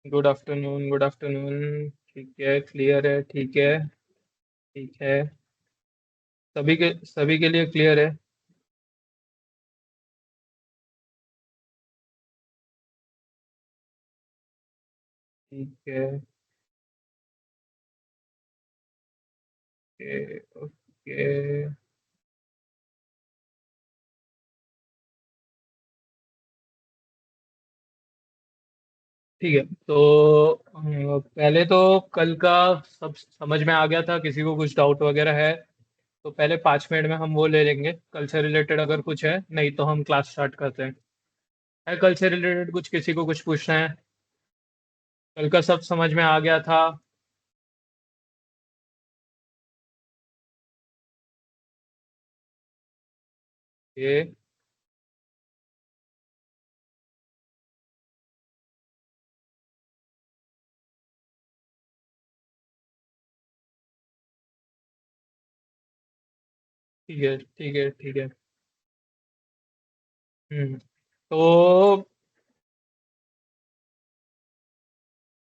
Good afternoon, good afternoon. ठीक है, clear है, ठीक है। ठीक है। सभी के लिए क्लियर है। ठीक है। ओके। ओके। ठीक है। तो पहले तो कल का सब समझ में आ गया था, किसी को कुछ डाउट वगैरह है तो पहले 5 मिनट में हम वो ले लेंगे, कल से रिलेटेड अगर कुछ है, नहीं तो हम क्लास स्टार्ट करते हैं। है कल से रिलेटेड कुछ, किसी को कुछ पूछना है? कल का सब समझ में आ गया था? ये ठीक है, ठीक है, ठीक है। तो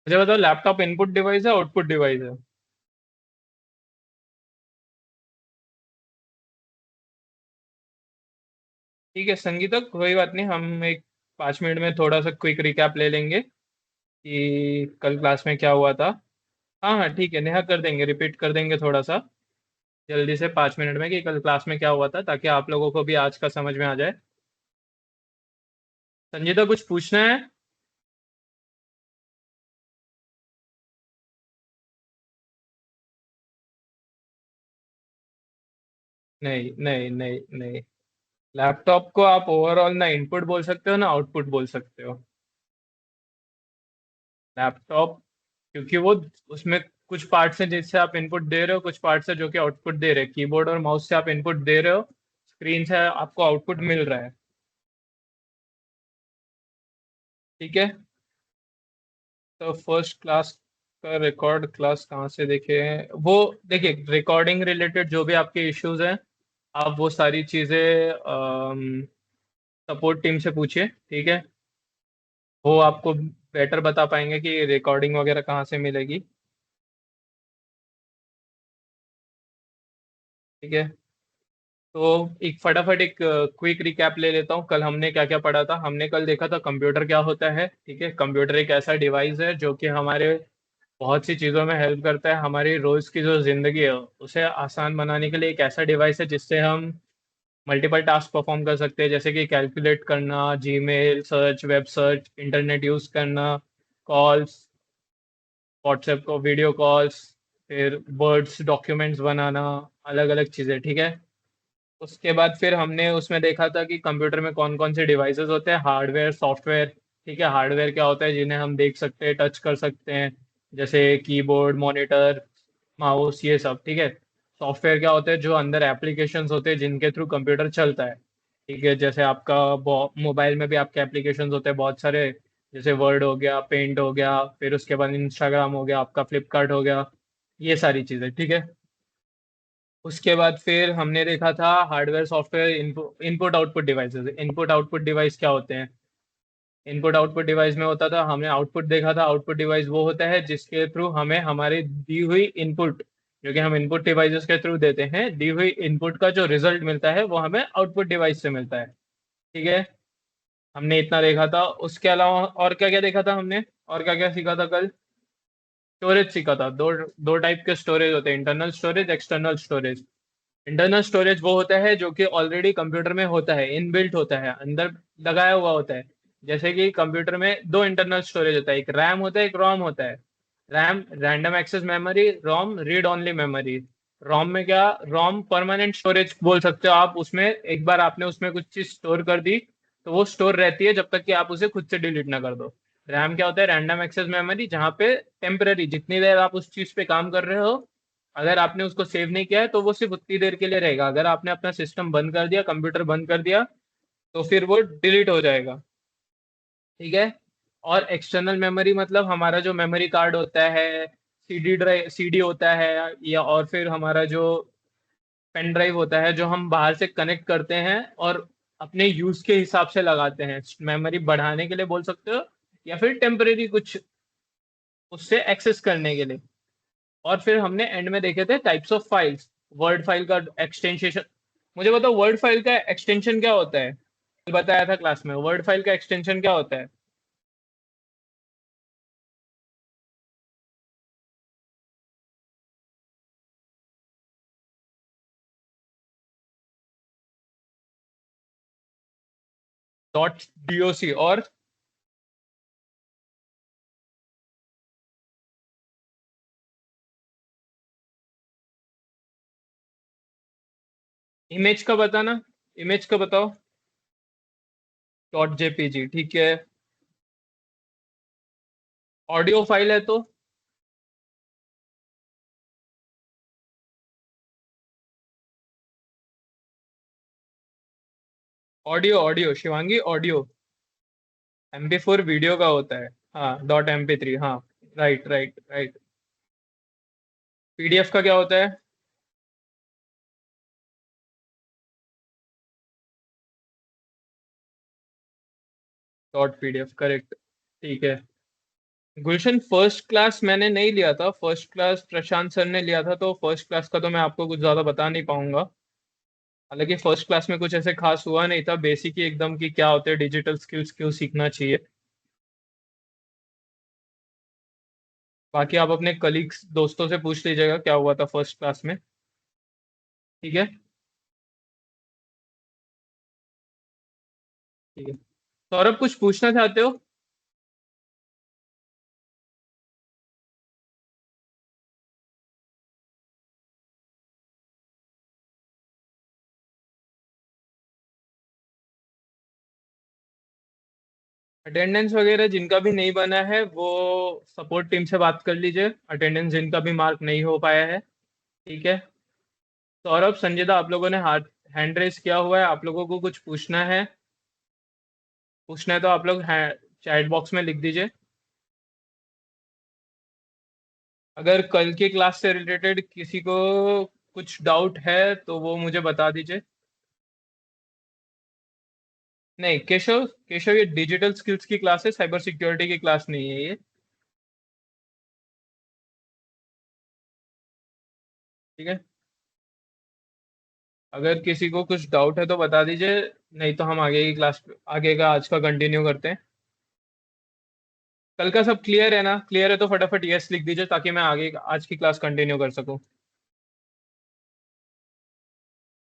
मुझे बताओ, लैपटॉप इनपुट डिवाइस है आउटपुट डिवाइस है? ठीक है संगीता, कोई बात नहीं, हम एक 5 मिनट में थोड़ा सा क्विक रिकैप ले लेंगे कि कल क्लास में क्या हुआ था। हाँ हाँ ठीक है, नेहा कर देंगे, रिपीट कर देंगे थोड़ा सा जल्दी से 5 मिनट में कि कल क्लास में क्या हुआ था, ताकि आप लोगों को भी आज का समझ में आ जाए। संगीता कुछ पूछना है? नहीं नहीं नहीं नहीं। लैपटॉप को आप ओवरऑल ना इनपुट बोल सकते हो ना आउटपुट बोल सकते हो। लैपटॉप, क्योंकि वो उसमें कुछ पार्ट्स हैं जिससे आप इनपुट दे रहे हो, कुछ पार्ट्स है जो कि आउटपुट दे रहे हैं। कीबोर्ड और माउस से आप इनपुट दे रहे हो, स्क्रीन से आपको आउटपुट मिल रहा है। ठीक है। तो फर्स्ट क्लास का रिकॉर्ड क्लास कहाँ से देखे हैं वो? देखिए, रिकॉर्डिंग रिलेटेड जो भी आपके इश्यूज हैं, आप वो सारी चीज़ें सपोर्ट टीम से पूछिए, ठीक है। वो आपको बेटर बता पाएंगे कि रिकॉर्डिंग वगैरह कहाँ से मिलेगी। ठीक है। तो एक फटाफट एक क्विक रिकैप ले लेता हूँ, कल हमने क्या क्या पढ़ा था। हमने कल देखा था कंप्यूटर क्या होता है। ठीक है, कंप्यूटर एक ऐसा डिवाइस है जो कि हमारे बहुत सी चीज़ों में हेल्प करता है। हमारी रोज की जो जिंदगी है उसे आसान बनाने के लिए एक ऐसा डिवाइस है जिससे हम मल्टीपल टास्क परफॉर्म कर सकते हैं, जैसे कि कैलकुलेट करना, Gmail search, web search, internet use करना, कॉल्स, व्हाट्सएप को वीडियो कॉल्स, फिर वर्ड्स डॉक्यूमेंट्स बनाना, अलग अलग चीज़ें। ठीक है। उसके बाद फिर हमने उसमें देखा था कि कंप्यूटर में कौन कौन से डिवाइसेस होते हैं, हार्डवेयर, सॉफ्टवेयर। ठीक है, हार्डवेयर क्या होता है, जिन्हें हम देख सकते हैं, टच कर सकते हैं, जैसे कीबोर्ड, मॉनिटर, माउस, ये सब। ठीक है। सॉफ्टवेयर क्या होते हैं, जो अंदर एप्लीकेशंस होते हैं जिनके थ्रू कंप्यूटर चलता है। ठीक है, जैसे आपका मोबाइल में भी आपके एप्लीकेशंस होते हैं बहुत सारे, जैसे वर्ड हो गया, पेंट हो गया, फिर उसके बाद इंस्टाग्राम हो गया, आपका फ्लिपकार्ट हो गया, ये सारी चीज़ें। ठीक है। उसके बाद फिर हमने देखा था hardware, software, input output devices. Input output device क्या होते हैं? इनपुट आउटपुट डिवाइस में होता था, हमने आउटपुट देखा था। आउटपुट डिवाइस वो होता है जिसके थ्रू हमें हमारी दी हुई इनपुट, जो कि हम इनपुट डिवाइसेस के थ्रू देते हैं, दी हुई इनपुट का जो रिजल्ट मिलता है वो हमें आउटपुट डिवाइस से मिलता है। ठीक है। हमने इतना देखा था। उसके अलावा और क्या क्या देखा था हमने, और क्या क्या सीखा था कल? स्टोरेज सीखा था। दो दो टाइप के स्टोरेज होते हैं, internal storage, external storage. Internal storage वो होता है जो कि ऑलरेडी कंप्यूटर में होता है, इनबिल्ट होता है, अंदर लगाया हुआ होता है। जैसे कि कंप्यूटर में दो इंटरनल स्टोरेज होता है, एक रैम होता है, एक रोम होता है। रैम रैंडम एक्सेस मेमोरी, रोम रीड ओनली मेमोरी। रोम में क्या, रोम परमानेंट स्टोरेज बोल सकते हो आप। उसमें एक बार आपने उसमें कुछ चीज स्टोर कर दी तो वो स्टोर रहती है जब तक कि आप उसे खुद से डिलीट ना कर दो। रैम क्या होता है, रैंडम एक्सेस मेमोरी, जहाँ पे टेम्पररी जितनी देर आप उस चीज पे काम कर रहे हो, अगर आपने उसको सेव नहीं किया है तो वो सिर्फ उतनी देर के लिए रहेगा। अगर आपने अपना सिस्टम बंद कर दिया, कंप्यूटर बंद कर दिया, तो फिर वो डिलीट हो जाएगा। ठीक है। और एक्सटर्नल मेमोरी मतलब हमारा जो मेमोरी कार्ड होता है, सीडी ड्राइव, सीडी होता है, या और फिर हमारा जो पेन ड्राइव होता है, जो हम बाहर से कनेक्ट करते हैं और अपने यूज के हिसाब से लगाते हैं। मेमोरी बढ़ाने के लिए बोल सकते हो, या फिर टेम्परेरी कुछ उससे एक्सेस करने के लिए। और फिर हमने एंड में देखे थे types of files. Word file का एक्सटेंशन, मुझे बताओ वर्ड फाइल का एक्सटेंशन क्या होता है? कल बताया था क्लास में, वर्ड फाइल का एक्सटेंशन क्या होता है? डॉट डीओसी और इमेज का बताना, इमेज का बताओ। डॉट जेपीजी, ठीक है। ऑडियो फाइल है तो audio, audio Shivangi, audio. MP4 video का होता है। हाँ, .mp3, हाँ। Right right right. PDF का क्या होता है? .pdf, correct. ठीक है। गुलशन, फर्स्ट क्लास मैंने नहीं लिया था, फर्स्ट क्लास प्रशांत सर ने लिया था, तो फर्स्ट क्लास का तो मैं आपको कुछ ज्यादा बता नहीं पाऊंगा। हालांकि फर्स्ट क्लास में कुछ ऐसे खास हुआ नहीं था, बेसिक ही एकदम कि क्या होते हैं डिजिटल स्किल्स, क्यों सीखना चाहिए। बाकी आप अपने कलीग्स दोस्तों से पूछ लीजिएगा क्या हुआ था फर्स्ट क्लास में। ठीक है। ठीक है। सौरभ, कुछ पूछना चाहते हो? अटेंडेंस वगैरह जिनका भी नहीं बना है वो सपोर्ट टीम से बात कर लीजिए, अटेंडेंस जिनका भी मार्क नहीं हो पाया है। ठीक है। सौरभ, संजीदा, आप लोगों ने हाथ हैंड रेस किया हुआ है, आप लोगों को कुछ पूछना है? पूछना है तो आप लोग चैट बॉक्स में लिख दीजिए। अगर कल की क्लास से रिलेटेड किसी को कुछ डाउट है तो वो मुझे बता दीजिए। नहीं केशव, केशव ये डिजिटल स्किल्स की क्लास है, साइबर सिक्योरिटी की क्लास नहीं है ये। ठीक है। अगर किसी को कुछ डाउट है तो बता दीजिए, नहीं तो हम आगे की क्लास, आगे का आज का कंटिन्यू करते हैं। कल का सब क्लियर है ना? क्लियर है तो फटाफट यस लिख दीजिए ताकि मैं आगे आज की क्लास कंटिन्यू कर सकूं।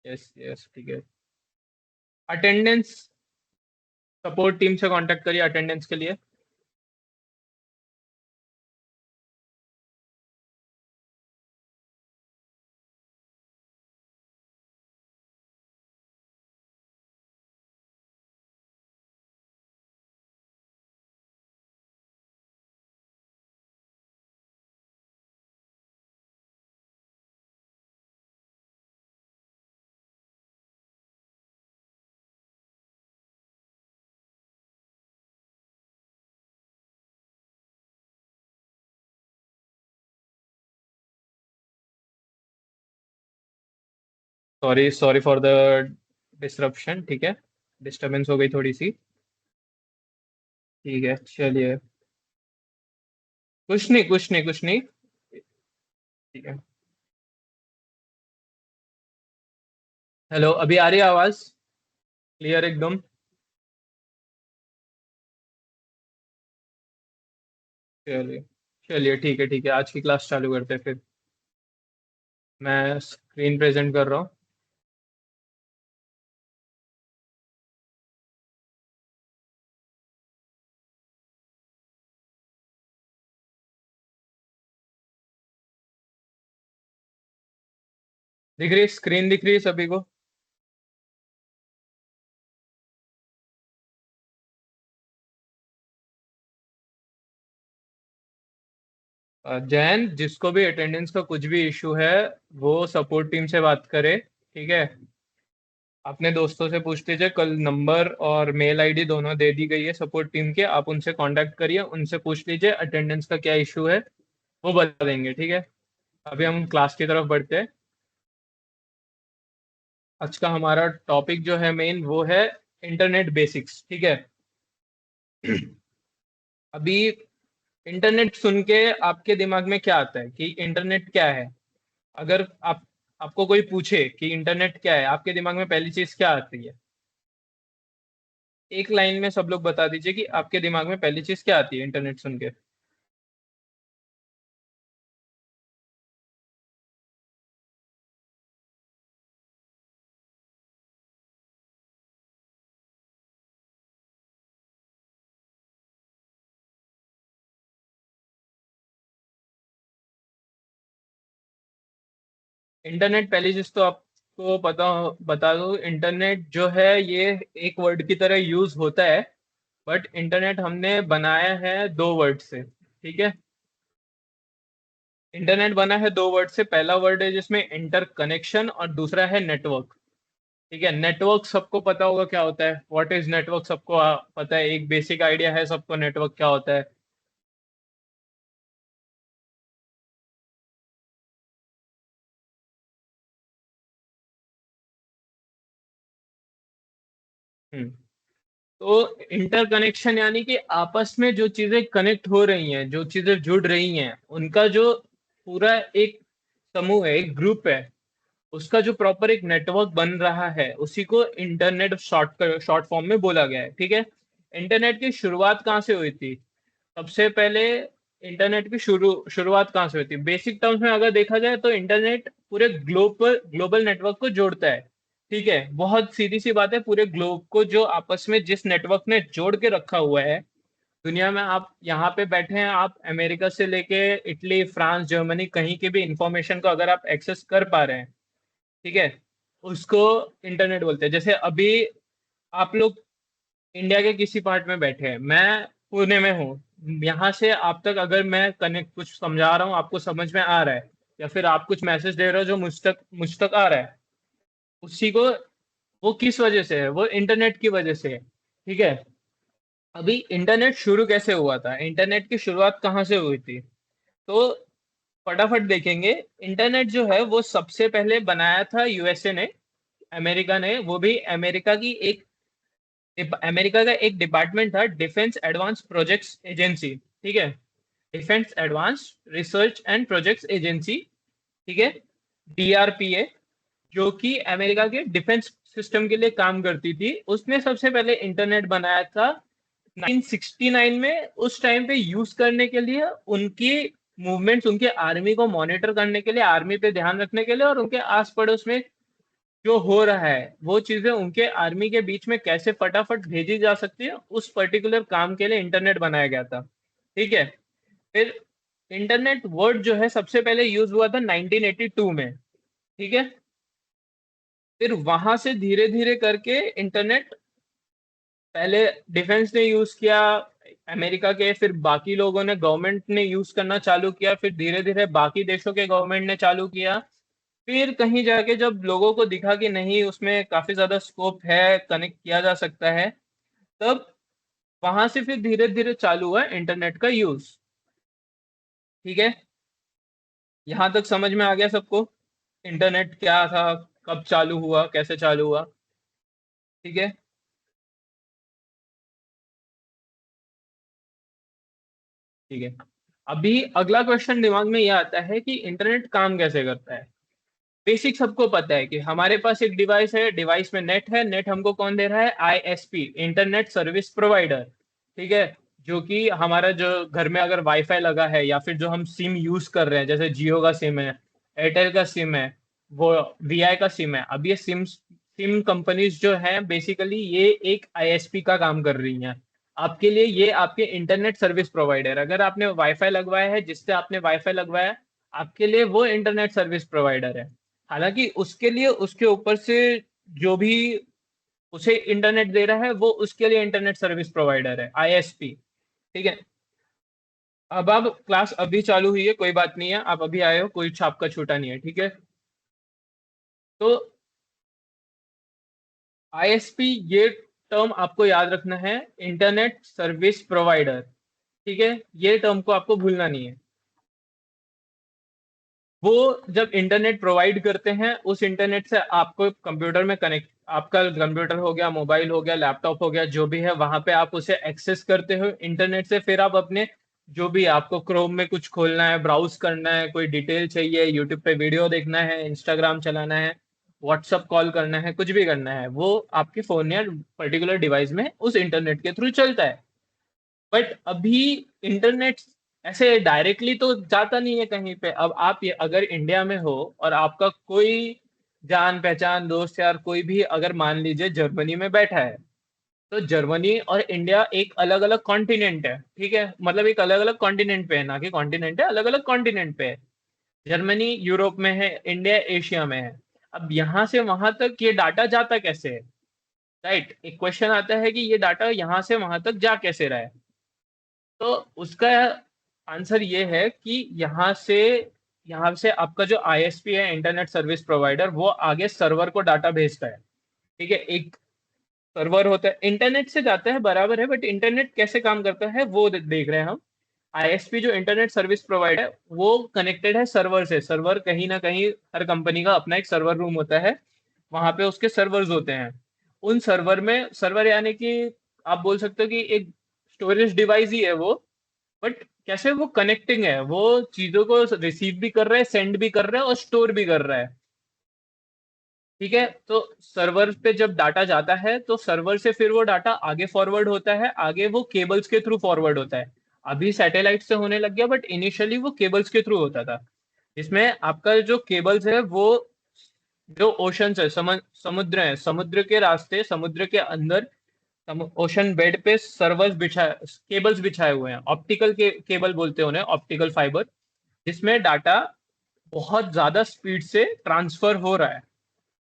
यस यस, ठीक है। अटेंडेंस, सपोर्ट टीम से कांटेक्ट करिए अटेंडेंस के लिए। Sorry, sorry for the disruption, ठीक है। डिस्टरबेंस हो गई थोड़ी सी। ठीक है, चलिए। कुछ नहीं, कुछ नहीं, कुछ नहीं। ठीक है। हेलो, अभी आ रही है आवाज? क्लियर एकदम? चलिए। चलिए, ठीक है, ठीक है, आज की क्लास चालू करते हैं फिर। मैं स्क्रीन प्रेजेंट कर रहा हूँ। दिख रही स्क्रीन, दिख रही है सभी को? जैन, जिसको भी अटेंडेंस का कुछ भी इशू है वो सपोर्ट टीम से बात करे, ठीक है। अपने दोस्तों से पूछ लीजिए, कल नंबर और मेल आईडी दोनों दे दी गई है सपोर्ट टीम के, आप उनसे कांटेक्ट करिए, उनसे पूछ लीजिए अटेंडेंस का क्या इशू है, वो बता देंगे, ठीक है। अभी हम क्लास की तरफ बढ़ते हैं। आज का हमारा टॉपिक जो है मेन वो है इंटरनेट बेसिक्स, ठीक है। अभी इंटरनेट सुन के आपके दिमाग में क्या आता है कि इंटरनेट क्या है? अगर आपको कोई पूछे कि इंटरनेट क्या है, आपके दिमाग में पहली चीज क्या आती है? एक लाइन में सब लोग बता दीजिए कि आपके दिमाग में पहली चीज क्या आती है इंटरनेट सुन के। इंटरनेट पहली चीज तो आपको बता दो, इंटरनेट जो है ये एक वर्ड की तरह यूज होता है, बट इंटरनेट हमने बनाया है दो वर्ड से, ठीक है। इंटरनेट बना है दो वर्ड से, पहला वर्ड है जिसमें इंटर कनेक्शन और दूसरा है नेटवर्क। ठीक है, नेटवर्क सबको पता होगा क्या होता है, व्हाट इज नेटवर्क, सबको पता है, एक बेसिक आइडिया है सबको नेटवर्क क्या होता है। हम्म। तो इंटरकनेक्शन यानी कि आपस में जो चीजें कनेक्ट हो रही हैं, जो चीजें जुड़ रही हैं, उनका जो पूरा एक समूह है, एक ग्रुप है, उसका जो प्रॉपर एक नेटवर्क बन रहा है, उसी को इंटरनेट शॉर्ट फॉर्म में बोला गया है, ठीक है। इंटरनेट की शुरुआत कहाँ से हुई थी? सबसे पहले इंटरनेट की शुरुआत कहाँ से हुई थी? बेसिक टर्म्स में अगर देखा जाए तो इंटरनेट पूरे ग्लोबल नेटवर्क को जोड़ता है। ठीक है, बहुत सीधी सी बात है, पूरे ग्लोब को जो आपस में जिस नेटवर्क ने जोड़ के रखा हुआ है, दुनिया में आप यहाँ पे बैठे हैं, आप अमेरिका से लेके इटली, फ्रांस, जर्मनी, कहीं की भी इंफॉर्मेशन को अगर आप एक्सेस कर पा रहे हैं, ठीक है, उसको इंटरनेट बोलते हैं। जैसे अभी आप लोग इंडिया के किसी पार्ट में बैठे हैं, मैं पुणे में हूँ, यहाँ से आप तक अगर मैं कनेक्ट कुछ समझा रहा हूँ, आपको समझ में आ रहा है, या फिर आप कुछ मैसेज दे रहे हो जो मुझ तक आ रहा है, उसी को, वो किस वजह से है? वो इंटरनेट की वजह से है, ठीक है। अभी इंटरनेट शुरू कैसे हुआ था, इंटरनेट की शुरुआत कहाँ से हुई थी? तो फटाफट देखेंगे। इंटरनेट जो है वो सबसे पहले बनाया था यूएसए ने, अमेरिका ने, वो भी अमेरिका का एक डिपार्टमेंट था, डिफेंस एडवांस प्रोजेक्ट्स एजेंसी, ठीक है, defence advance research and projects agency, ठीक है, डीआरपीए, जो कि अमेरिका के डिफेंस सिस्टम के लिए काम करती थी। उसने सबसे पहले इंटरनेट बनाया था 1969 में, उस टाइम पे यूज करने के लिए, उनकी मूवमेंट्स, उनके आर्मी को मॉनिटर करने के लिए, आर्मी पे ध्यान रखने के लिए, और उनके आस पड़ोस में जो हो रहा है वो चीजें उनके आर्मी के बीच में कैसे फटाफट भेजी जा सकती है, उस पर्टिकुलर काम के लिए इंटरनेट बनाया गया था, ठीक है। फिर इंटरनेट वर्ड जो है सबसे पहले यूज हुआ था 1982 में, ठीक है। फिर वहां से धीरे धीरे करके इंटरनेट पहले डिफेंस ने यूज किया, अमेरिका के, फिर बाकी लोगों ने, गवर्नमेंट ने यूज करना चालू किया, फिर धीरे धीरे बाकी देशों के गवर्नमेंट ने चालू किया। फिर कहीं जाके जब लोगों को दिखा कि नहीं, उसमें काफी ज्यादा स्कोप है, कनेक्ट किया जा सकता है, तब वहां से फिर धीरे धीरे चालू हुआ इंटरनेट का यूज, ठीक है। यहां तक समझ में आ गया सबको? इंटरनेट क्या था, कब चालू हुआ, कैसे चालू हुआ, ठीक है। ठीक है, अभी अगला क्वेश्चन दिमाग में ये आता है कि इंटरनेट काम कैसे करता है। बेसिक सबको पता है कि हमारे पास एक डिवाइस है, डिवाइस में नेट है, नेट हमको कौन दे रहा है? आईएसपी, इंटरनेट सर्विस प्रोवाइडर, ठीक है। जो कि हमारा जो घर में अगर वाईफाई लगा है, या फिर जो हम सिम यूज कर रहे हैं, जैसे जियो का सिम है, एयरटेल का सिम है, वो वीआई का सिम है, अब ये सिम कंपनीज जो है बेसिकली ये एक आईएसपी का काम कर रही हैं आपके लिए। ये आपके इंटरनेट सर्विस प्रोवाइडर, अगर आपने वाईफाई लगवाया है, जिससे आपने वाईफाई लगवाया, आपके लिए वो इंटरनेट सर्विस प्रोवाइडर है। हालांकि उसके लिए उसके ऊपर से जो भी उसे इंटरनेट दे रहा है, वो उसके लिए इंटरनेट सर्विस प्रोवाइडर है, आईएसपी, ठीक है। अब आप क्लास अभी चालू हुई है, कोई बात नहीं है, आप अभी आए हो, कोई छाप का छूटा नहीं है, ठीक है। तो आईएसपी, ये टर्म आपको याद रखना है, इंटरनेट सर्विस प्रोवाइडर, ठीक है, ये टर्म को आपको भूलना नहीं है। वो जब इंटरनेट प्रोवाइड करते हैं, उस इंटरनेट से आपको कंप्यूटर में कनेक्ट, आपका कंप्यूटर हो गया, मोबाइल हो गया, लैपटॉप हो गया, जो भी है, वहां पे आप उसे एक्सेस करते हो इंटरनेट से, फिर आप अपने जो भी आपको क्रोम में कुछ खोलना है, ब्राउज करना है, कोई डिटेल चाहिए, यूट्यूब पे वीडियो देखना है, इंस्टाग्राम चलाना है, व्हाट्सअप कॉल करना है, कुछ भी करना है, वो आपके फोन या पर्टिकुलर डिवाइस में उस इंटरनेट के थ्रू चलता है। बट अभी इंटरनेट ऐसे डायरेक्टली तो जाता नहीं है कहीं पे। अब आप ये अगर इंडिया में हो और आपका कोई जान पहचान दोस्त यार कोई भी अगर मान लीजिए जर्मनी में बैठा है, तो जर्मनी और इंडिया एक अलग अलग कॉन्टिनेंट है, ठीक है, मतलब एक अलग अलग कॉन्टिनेंट पे है, ना कि कॉन्टिनेंट है, अलग अलग कॉन्टिनेंट पे है। जर्मनी यूरोप में है, इंडिया एशिया में है। अब यहाँ से वहां तक ये डाटा जाता कैसे है? राइट, एक क्वेश्चन आता है कि ये डाटा यहाँ से वहां तक जा कैसे रहा है। तो उसका आंसर ये है कि यहाँ से आपका जो आईएसपी है, इंटरनेट सर्विस प्रोवाइडर, वो आगे सर्वर को डाटा भेजता है। ठीक है, एक सर्वर होता है, इंटरनेट से जाता है बराबर है, बट इंटरनेट कैसे काम करता है वो देख रहे हैं हम। आईएसपी जो इंटरनेट सर्विस प्रोवाइडर है वो कनेक्टेड है सर्वर से। सर्वर कहीं ना कहीं हर कंपनी का अपना एक सर्वर रूम होता है, वहां पे उसके सर्वर्स होते हैं। उन सर्वर में, सर्वर यानी कि आप बोल सकते हो कि एक स्टोरेज डिवाइस ही है वो। बट कैसे वो कनेक्टिंग है, वो चीजों को रिसीव भी कर रहा है, सेंड भी कर रहा है और स्टोर भी कर रहा है। ठीक है, तो सर्वर पे जब डाटा जाता है तो सर्वर से फिर वो डाटा आगे फॉरवर्ड होता है, आगे वो केबल्स के थ्रू फॉरवर्ड होता है। अभी सैटेलाइट से होने लग गया, बट इनिशियली वो केबल्स के थ्रू होता था, जिसमें आपका जो केबल्स है वो जो ओशंस है, समुद्र है, समुद्र के रास्ते, समुद्र के अंदर ओशन बेड पे सर्वर्स बिछाए, केबल्स बिछाए हुए हैं, ऑप्टिकल केबल बोलते हैं उन्हें, ऑप्टिकल फाइबर, जिसमें डाटा बहुत ज्यादा स्पीड से ट्रांसफर हो रहा है।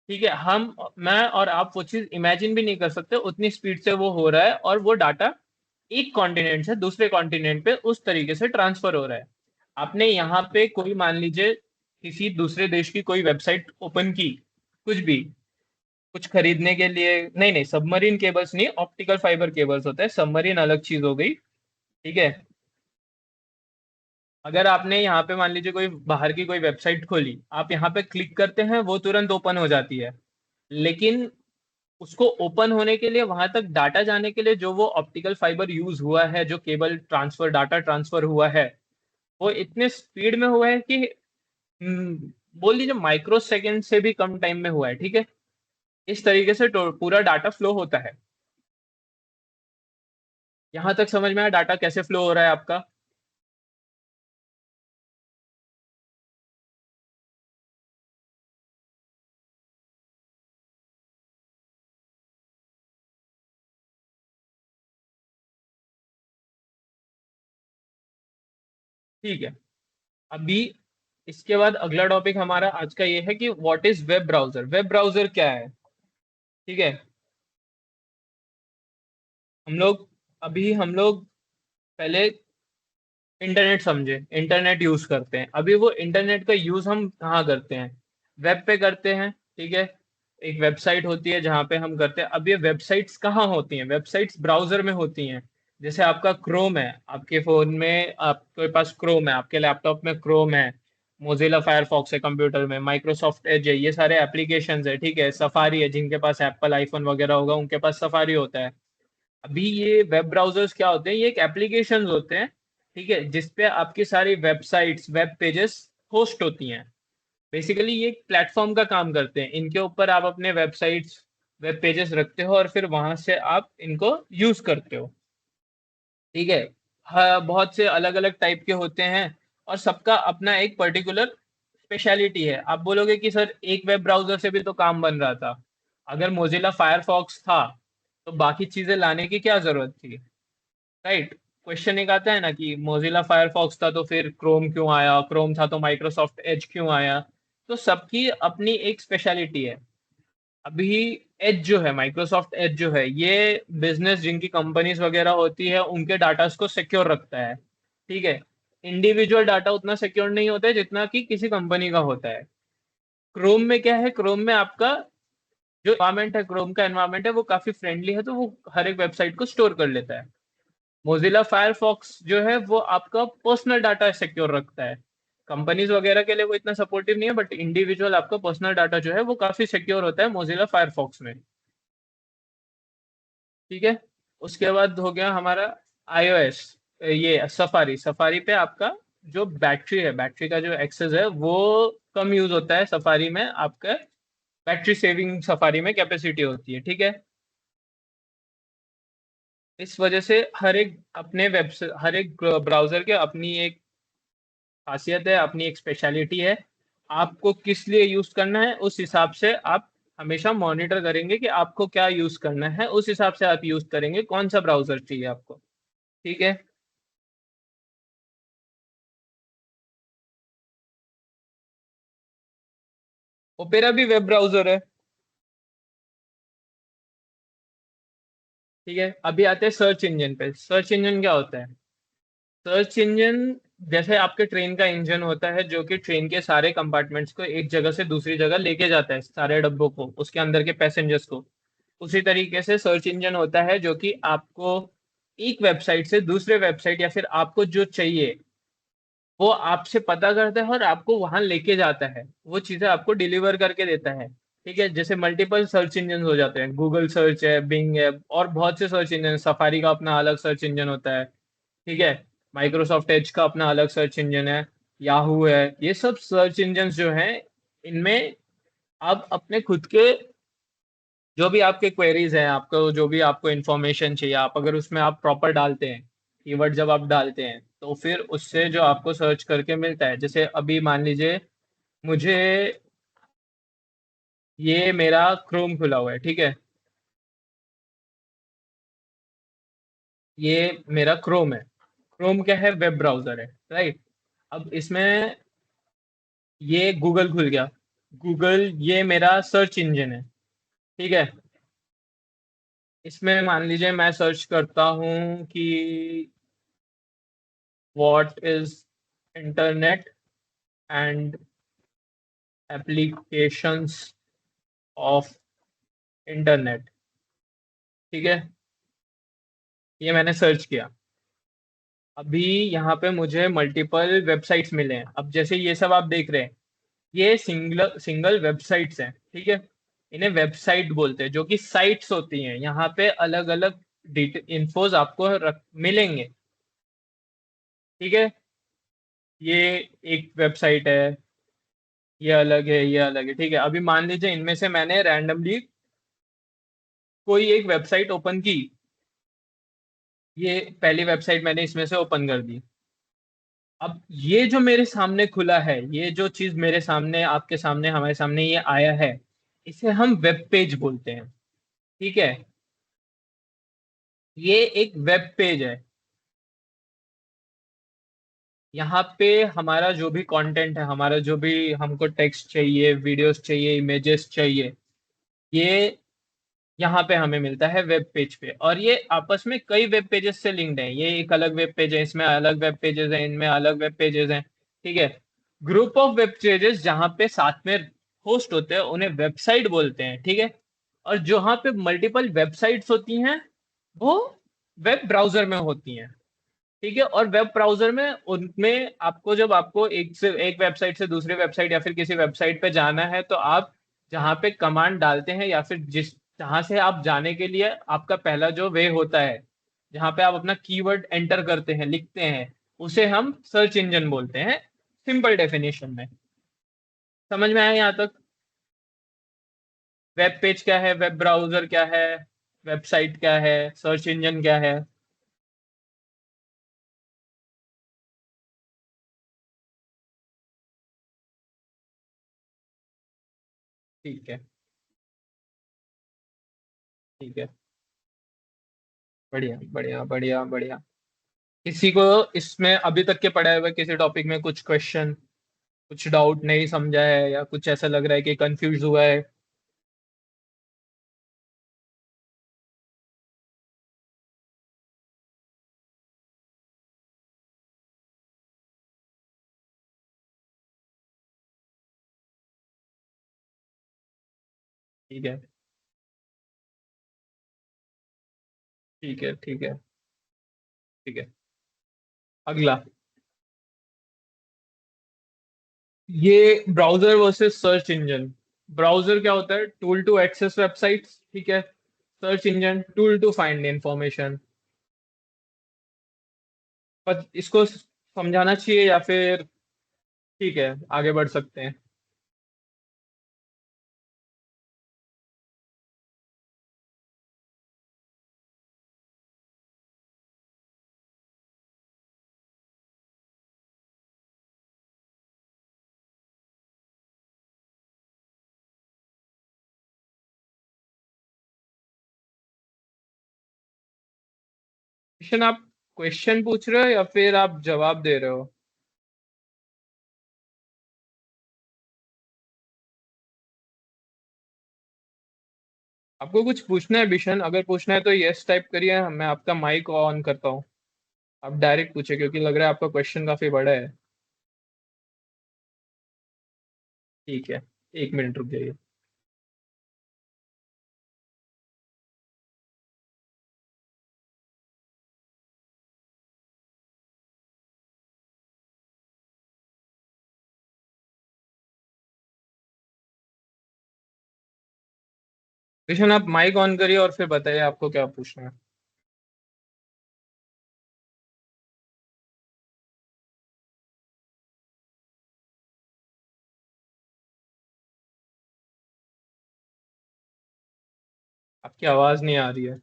ठीक है, मैं और आप वो चीज इमेजिन भी नहीं कर सकते, उतनी स्पीड से वो हो रहा है, और वो डाटा एक कॉन्टिनेंट से दूसरे कॉन्टिनेंट पे उस तरीके से ट्रांसफर हो रहा है। आपने यहाँ पे कोई मान लीजिए किसी दूसरे देश की कोई वेबसाइट ओपन की, कुछ भी, कुछ खरीदने के लिए, नहीं नहीं, सबमरीन केबल्स नहीं, ऑप्टिकल फाइबर केबल्स होते हैं, सबमरीन अलग चीज हो गई। ठीक है, अगर आपने यहाँ पे मान लीजिए कोई बाहर की कोई वेबसाइट खोली, आप यहाँ पे क्लिक करते हैं, वो तुरंत ओपन हो जाती है। लेकिन उसको ओपन होने के लिए, वहां तक डाटा जाने के लिए, जो वो ऑप्टिकल फाइबर यूज हुआ है, जो केबल ट्रांसफर, डाटा ट्रांसफर हुआ है, वो इतने स्पीड में हुआ है कि बोल लीजिए माइक्रो सेकेंड से भी कम टाइम में हुआ है। ठीक है, इस तरीके से पूरा डाटा फ्लो होता है। यहां तक समझ में आया डाटा कैसे फ्लो हो रहा है आपका? ठीक है, अभी इसके बाद अगला टॉपिक हमारा आज का ये है कि what is web browser. Web browser क्या है? ठीक है, हम लोग पहले इंटरनेट समझे, इंटरनेट यूज करते हैं। अभी वो इंटरनेट का यूज हम कहाँ करते हैं? वेब पे करते हैं। ठीक है, एक वेबसाइट होती है जहाँ पे हम करते हैं। अब ये वेबसाइट्स कहाँ होती हैं? वेबसाइट्स ब्राउजर में होती हैं। जैसे आपका क्रोम है, आपके फोन में, आपके पास क्रोम है, आपके लैपटॉप में क्रोम है, मोजिला फायरफॉक्स है कंप्यूटर में, माइक्रोसॉफ्ट एज है, ये सारे एप्लीकेशंस है। ठीक है, सफारी है, जिनके पास एप्पल आईफोन वगैरह होगा उनके पास सफारी होता है। अभी ये वेब ब्राउजर्स क्या होते हैं? ये एक एप्लीकेशन होते हैं, ठीक है, जिसपे आपकी सारी वेबसाइट्स, वेब पेजेस होस्ट होती हैं। बेसिकली ये एक प्लेटफॉर्म का काम करते हैं, इनके ऊपर आप अपने वेबसाइट्स, वेब पेजेस रखते हो और फिर वहां से आप इनको यूज करते हो। ठीक है, हाँ, बहुत से अलग अलग टाइप के होते हैं, और सबका अपना एक पर्टिकुलर स्पेशलिटी है। आप बोलोगे कि सर एक वेब ब्राउजर से भी तो काम बन रहा था, अगर मोजिला फायरफॉक्स था तो बाकी चीजें लाने की क्या जरूरत थी? राइट, क्वेश्चन एक आता है ना कि मोजिला फायरफॉक्स था तो फिर क्रोम क्यों आया, क्रोम था तो माइक्रोसॉफ्ट एज क्यों आया? तो सबकी अपनी एक स्पेशलिटी है। अभी एज जो है, माइक्रोसॉफ्ट एज जो है, ये बिजनेस जिनकी कंपनीज वगैरह होती है उनके डाटा को सिक्योर रखता है। ठीक है, इंडिविजुअल डाटा उतना सिक्योर नहीं होता है जितना कि किसी कंपनी का होता है। क्रोम में क्या है? क्रोम में आपका जो एनवायरमेंट है, क्रोम का एनवायरमेंट है, वो काफी फ्रेंडली है, तो वो हर एक वेबसाइट को स्टोर कर लेता है। मोजिला फायरफॉक्स जो है वो आपका पर्सनल डाटा सिक्योर रखता है। कंपनीज वगैरह के लिए वो इतना सपोर्टिव नहीं है, बट इंडिविजुअल आपका पर्सनल डाटा जो है वो काफी सिक्योर होता है मोजिला फायरफॉक्स में। ठीक है, उसके बाद हो गया हमारा iOS। ये सफारी, सफारी पे आपका जो बैटरी है, बैटरी का जो एक्सेस है वो कम यूज होता है सफारी में। आपका बैटरी सेविंग सफारी में कैपेसिटी होती है, ठीक है। इस वजह से हर एक अपने वेबसाइट, हर एक ब्राउजर के अपनी एक खासियत है, अपनी एक स्पेशलिटी है। आपको किस लिए यूज करना है उस हिसाब से आप हमेशा मॉनिटर करेंगे कि आपको क्या यूज करना है, उस हिसाब से आप यूज करेंगे कौन सा ब्राउजर चाहिए आपको, ठीक है। ओपेरा भी वेब ब्राउजर है, ठीक है। अभी आते हैं सर्च इंजन पे। सर्च इंजन क्या होता है? सर्च इंजन जैसे आपके ट्रेन का इंजन होता है जो कि ट्रेन के सारे कंपार्टमेंट्स को एक जगह से दूसरी जगह लेके जाता है, सारे डब्बों को, उसके अंदर के पैसेंजर्स को। उसी तरीके से सर्च इंजन होता है जो कि आपको एक वेबसाइट से दूसरे वेबसाइट या फिर आपको जो चाहिए वो आपसे पता करता है और आपको वहां लेके जाता है, वो चीजें आपको डिलीवर करके देता है, ठीक है। जैसे मल्टीपल सर्च इंजन हो जाते हैं, गूगल सर्च है, बिंग है, और बहुत से सर्च इंजन। सफारी का अपना अलग सर्च इंजन होता है, ठीक है। माइक्रोसॉफ्ट एज का अपना अलग सर्च इंजन है, याहू है। ये सब सर्च इंजन जो हैं, इनमें आप अपने खुद के जो भी आपके क्वेरीज हैं, आपको जो भी आपको इन्फॉर्मेशन चाहिए, आप अगर उसमें आप प्रॉपर डालते हैं, कीवर्ड जब आप डालते हैं तो फिर उससे जो आपको सर्च करके मिलता है। जैसे अभी मान लीजिए मुझे ये मेरा क्रोम खुला हुआ है, ठीक है। ये मेरा क्रोम है। क्रोम क्या है? वेब ब्राउजर है, राइट। अब इसमें ये गूगल खुल गया। गूगल ये मेरा सर्च इंजन है, ठीक है। इसमें मान लीजिए मैं सर्च करता हूँ कि what is internet and applications of internet, ठीक है। ये मैंने सर्च किया। अभी यहाँ पे मुझे मल्टीपल वेबसाइट्स मिले हैं। अब जैसे ये सब आप देख रहे हैं, ये सिंगल सिंगल वेबसाइट्स हैं, ठीक है। इन्हें वेबसाइट बोलते हैं, जो कि साइट्स होती हैं। यहाँ पे अलग अलग इन्फोज आपको मिलेंगे, ठीक है। ये एक वेबसाइट है, ये अलग है, ये अलग है, ठीक है। अभी मान लीजिए इनमें से मैंने रैंडमली कोई एक वेबसाइट ओपन की। ये पहली वेबसाइट मैंने इसमें से ओपन कर दी। अब ये जो मेरे सामने खुला है, ये जो चीज मेरे सामने, आपके सामने, हमारे सामने ये आया है, इसे हम वेब पेज बोलते हैं, ठीक है। ये एक वेब पेज है। यहाँ पे हमारा जो भी कंटेंट है, हमारा जो भी हमको टेक्स्ट चाहिए, वीडियोस चाहिए, इमेजेस चाहिए, ये यहाँ पे हमें मिलता है वेब पेज पे। और ये आपस में कई वेब पेजेस से लिंक्ड है। ये एक अलग वेब पेज है, इसमें अलग वेब पेजेस हैं, इनमें अलग वेब पेजेस हैं, ठीक है। ग्रुप ऑफ वेब पेजेस जहाँ पे साथ में होस्ट होते हैं उन्हें वेबसाइट बोलते हैं, ठीक है। और जहाँ पे मल्टीपल वेबसाइट्स होती हैं वो वेब ब्राउजर में होती हैं, ठीक है। और वेब ब्राउजर में उनमें आपको, जब आपको एक से एक वेबसाइट से दूसरी वेबसाइट या फिर किसी वेबसाइट पे जाना है, तो आप जहाँ पे कमांड डालते हैं या फिर जिस जहाँ से आप जाने के लिए आपका पहला जो वे होता है, जहाँ पे आप अपना कीवर्ड एंटर करते हैं, लिखते हैं, उसे हम सर्च इंजन बोलते हैं, सिंपल डेफिनेशन में। समझ में आया यहाँ तक? वेब पेज क्या है, वेब ब्राउजर क्या है, वेबसाइट क्या है, सर्च इंजन क्या है। ठीक है, ठीक है। बढ़िया, बढ़िया, बढ़िया, बढ़िया। किसी को इसमें अभी तक के पढ़ाए हुए किसी टॉपिक में कुछ क्वेश्चन, कुछ डाउट नहीं समझा है, या कुछ ऐसा लग रहा है कि कंफ्यूज हुआ है? ठीक है, ठीक है, ठीक है, ठीक है। अगला, ये browser versus search engine. Browser क्या होता है? टूल टू एक्सेस वेबसाइट्स, ठीक है। Search engine, tool to find information. पर इसको समझाना चाहिए या फिर ठीक है आगे बढ़ सकते हैं? क्वेश्चन आप क्वेश्चन पूछ रहे हो या फिर आप जवाब दे रहे हो? आपको कुछ पूछना है बिशन? अगर पूछना है तो यस टाइप करिए, मैं आपका माइक ऑन करता हूँ। आप डायरेक्ट पूछे क्योंकि लग रहा है आपका क्वेश्चन काफी बड़ा है। ठीक है, 1 मिनट रुक जाइए। बिशन आप माइक ऑन करिए और फिर बताइए आपको क्या पूछना है। आपकी आवाज नहीं आ रही है।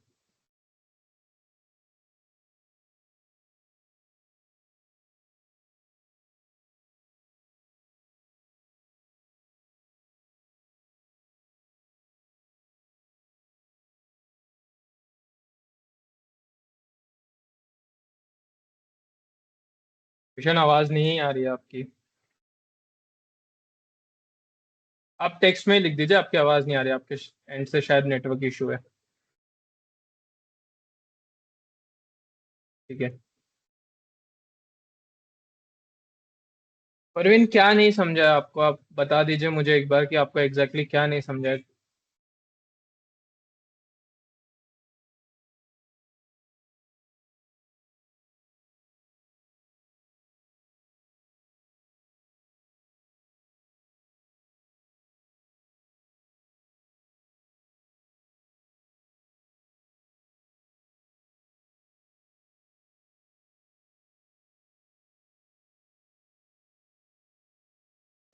बिशन आवाज नहीं आ रही है आपकी। आप टेक्स्ट में लिख दीजिए आपकी आवाज नहीं आ रही है, आपके एंड से शायद नेटवर्क इशू है। ठीक है। परवीन क्या नहीं समझा आपको? आप बता दीजिए मुझे एक बार कि आपको एग्जैक्टली क्या नहीं समझा है।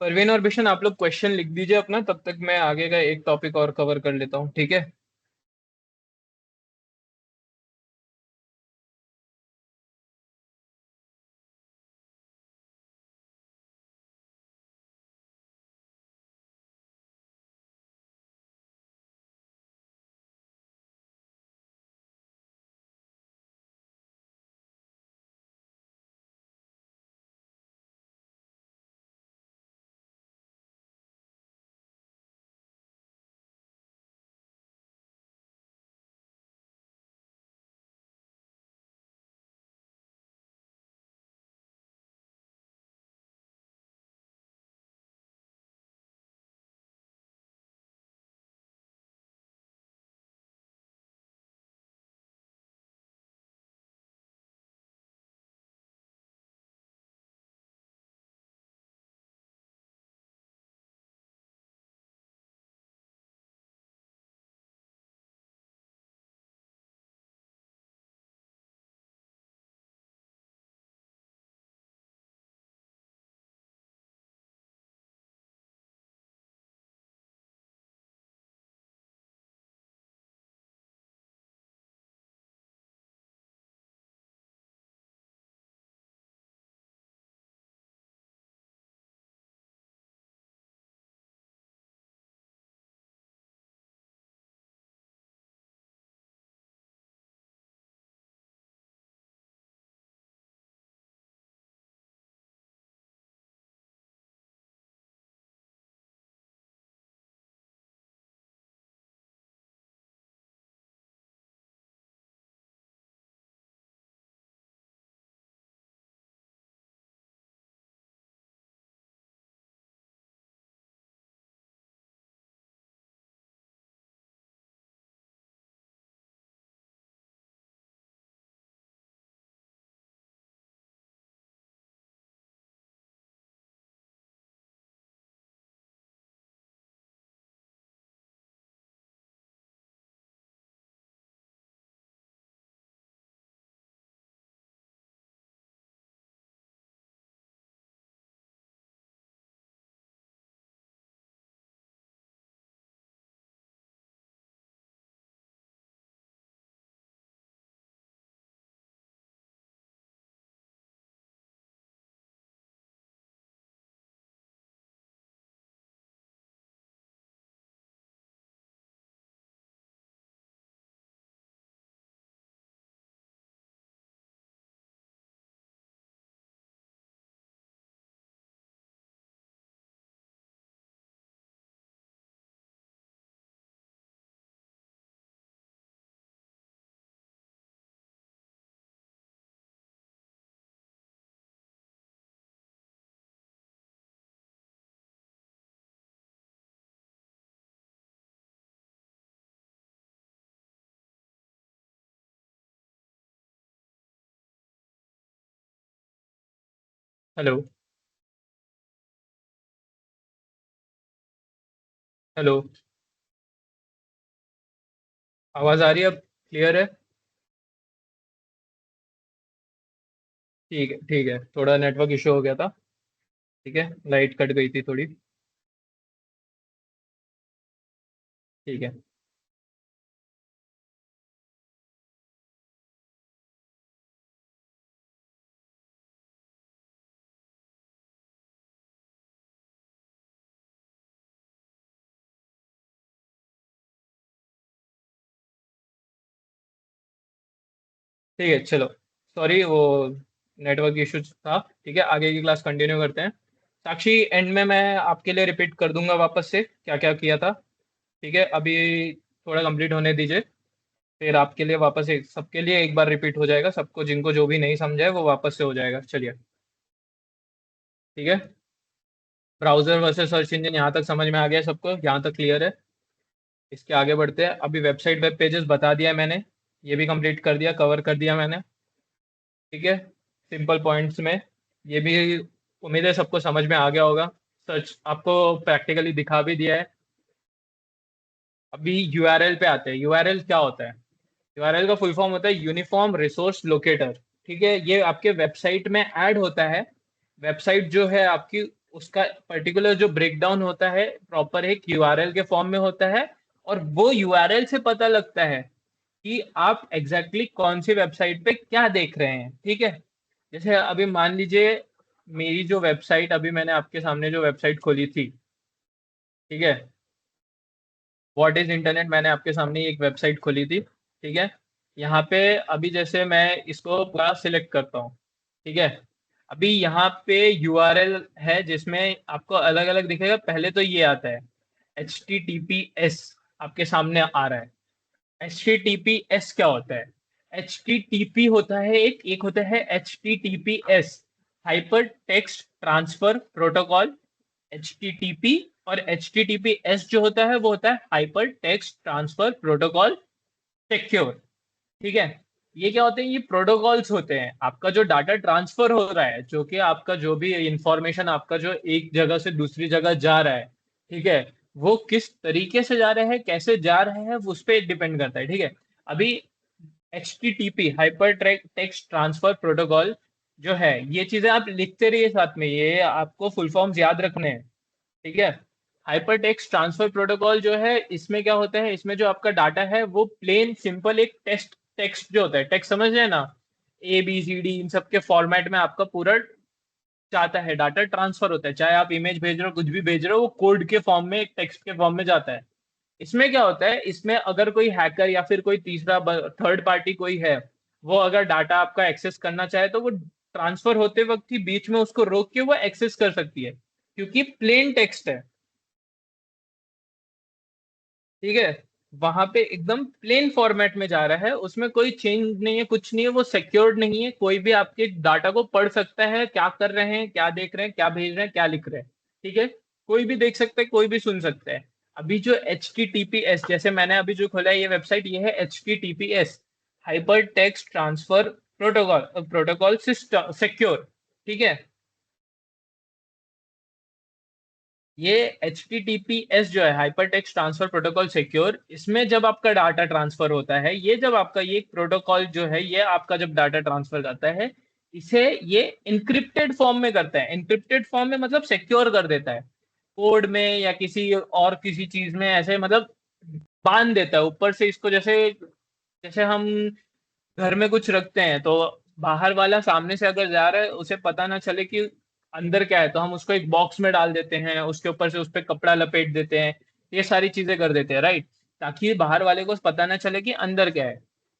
परवीन और बिशन आप लोग क्वेश्चन लिख दीजिए अपना, तब तक मैं आगे का एक टॉपिक और कवर कर लेता हूँ, ठीक है? हेलो। हेलो। आवाज आ रही है अब? क्लियर है? ठीक है, ठीक है, थोड़ा नेटवर्क इशू हो गया था। ठीक है, लाइट कट गई थी थोड़ी। ठीक है। ठीक है, चलो। सॉरी, वो नेटवर्क इशू था। ठीक है, आगे की क्लास कंटिन्यू करते हैं। साक्षी, एंड में मैं आपके लिए रिपीट कर दूंगा वापस से क्या क्या किया था। ठीक है, अभी थोड़ा कंप्लीट होने दीजिए। फिर आपके लिए वापस एक सबके लिए एक बार रिपीट हो जाएगा, सबको जिनको जो भी नहीं समझा है वो वापस से हो जाएगा। चलिए। ठीक है। ब्राउजर वर्सेस सर्च इंजन यहाँ तक समझ में आ गया सबको? यहाँ तक क्लियर है? इसके आगे बढ़ते हैं। अभी वेबसाइट वेब पेजेस बता दिया है मैंने। ये भी कंप्लीट कर दिया, कवर कर दिया मैंने। ठीक है। सिंपल पॉइंट्स में ये भी उम्मीद है सबको समझ में आ गया होगा। सर्च आपको प्रैक्टिकली दिखा भी दिया है। अभी यूआरएल पे आते हैं। यूआरएल क्या होता है? यूआरएल का फुल फॉर्म होता है यूनिफॉर्म रिसोर्स लोकेटर। ठीक है, ये आपके वेबसाइट में ऐड होता है। वेबसाइट जो है आपकी, उसका पर्टिकुलर जो ब्रेकडाउन होता है प्रॉपर एक यूआरएल के फॉर्म में होता है। और वो यूआरएल से पता लगता है कि आप एग्जैक्टली exactly कौन सी वेबसाइट पे क्या देख रहे हैं। ठीक है। जैसे अभी मान लीजिए, मेरी जो वेबसाइट, अभी मैंने आपके सामने जो वेबसाइट खोली थी। ठीक है। व्हाट इज इंटरनेट, मैंने आपके सामने एक वेबसाइट खोली थी। ठीक है। यहाँ पे अभी जैसे मैं इसको पूरा सिलेक्ट करता हूँ। ठीक है। अभी यहाँ पे यूआरएल है जिसमें आपको अलग अलग दिखेगा। पहले तो ये आता है HTTPS, आपके सामने आ रहा है। HTTPS क्या होता है? HTTP होता है एक एक होता है HTTPS, hyper text transfer protocol. HTTP और HTTPS जो होता है वो होता है hyper text transfer protocol secure. ठीक है। ये क्या होते हैं? ये प्रोटोकॉल्स होते हैं। आपका जो डाटा ट्रांसफर हो रहा है, जो कि आपका जो भी इंफॉर्मेशन आपका जो एक जगह से दूसरी जगह जा रहा है। ठीक है। वो किस तरीके से जा रहे हैं, कैसे जा रहे हैं, उस पर डिपेंड करता है। ठीक है। अभी HTTP hyper text transfer protocol जो है, ये चीजें आप लिखते रहिए साथ में, ये आपको फुल फॉर्म्स याद रखने हैं। ठीक है। हाइपर टेक्स्ट ट्रांसफर प्रोटोकॉल जो है, इसमें क्या होता है, इसमें जो आपका डाटा है वो प्लेन सिंपल एक टेक्स्ट जो होता है, टेक्स्ट समझ रहे हैं ना? ABCD इन सब के फॉर्मेट में आपका पूरा जाता है, डाटा ट्रांसफर होता है। चाहे आप इमेज भेज रहे हो, कुछ भी भेज रहे हो, वो कोड के फॉर्म में, एक टेक्स्ट के फॉर्म में जाता है। इसमें क्या होता है, इसमें अगर कोई हैकर या फिर कोई तीसरा थर्ड पार्टी कोई है, वो अगर डाटा आपका एक्सेस करना चाहे तो वो ट्रांसफर होते वक्त ही बीच में उसको रोक के वो एक्सेस कर सकती है, क्योंकि प्लेन टेक्स्ट है। ठीक है। वहां पे एकदम प्लेन फॉर्मेट में जा रहा है, उसमें कोई चेंज नहीं है, कुछ नहीं है, वो सिक्योर्ड नहीं है। कोई भी आपके डाटा को पढ़ सकता है, क्या कर रहे हैं, क्या देख रहे हैं, क्या भेज रहे हैं, क्या लिख रहे हैं। ठीक है। कोई भी देख सकता है, कोई भी सुन सकता है। अभी जो HTTPS, जैसे मैंने अभी जो खोला है ये वेबसाइट, ये है HTTPS, hyper text transfer protocol protocol system secure. ठीक है। ये HTTPS जो है hyper text transfer protocol secure, इसमें जब आपका डाटा ट्रांसफर होता है, ये जब आपका ये प्रोटोकॉल जो है, ये आपका जब डाटा ट्रांसफर करता है, इसे ये इनक्रिप्टेड फॉर्म में करता है। इनक्रिप्टेड फॉर्म में मतलब सिक्योर कर देता है, कोड में या किसी और किसी चीज में, ऐसे मतलब बांध देता है ऊपर से इसको। जैसे जैसे हम घर में कुछ रखते हैं तो बाहर वाला सामने से अगर जा रहा है, उसे पता ना चले कि अंदर क्या है, तो हम उसको एक बॉक्स में डाल देते हैं, उसके ऊपर से उस पर कपड़ा लपेट देते हैं, ये सारी चीजें कर देते हैं, राइट? ताकि बाहर वाले को पता ना चले कि अंदर क्या है।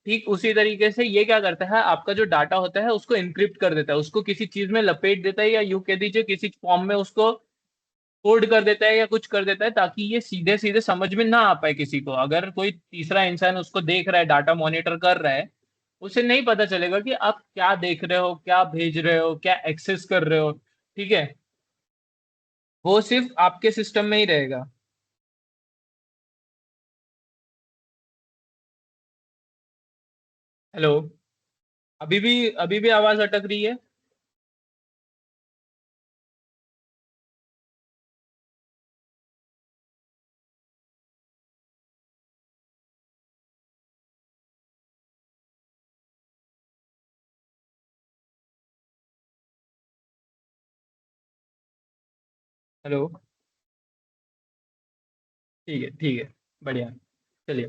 ठीक उसी तरीके से ये क्या करता है, आपका जो डाटा होता है उसको इनक्रिप्ट कर देता है, उसको किसी चीज में लपेट देता है, या यूं कह दीजिए किसी फॉर्म में उसको कोड कर देता है या कुछ कर देता है, ताकि ये सीधे सीधे समझ में ना आ पाए किसी को। अगर कोई तीसरा इंसान उसको देख रहा है, डाटा मॉनिटर कर रहा है, उसे नहीं पता चलेगा कि आप क्या देख रहे हो, क्या भेज रहे हो, क्या एक्सेस कर रहे हो। ठीक है। वो सिर्फ आपके सिस्टम में ही रहेगा। हेलो। अभी भी आवाज अटक रही है? हेलो। ठीक है, ठीक है, बढ़िया। चलिए।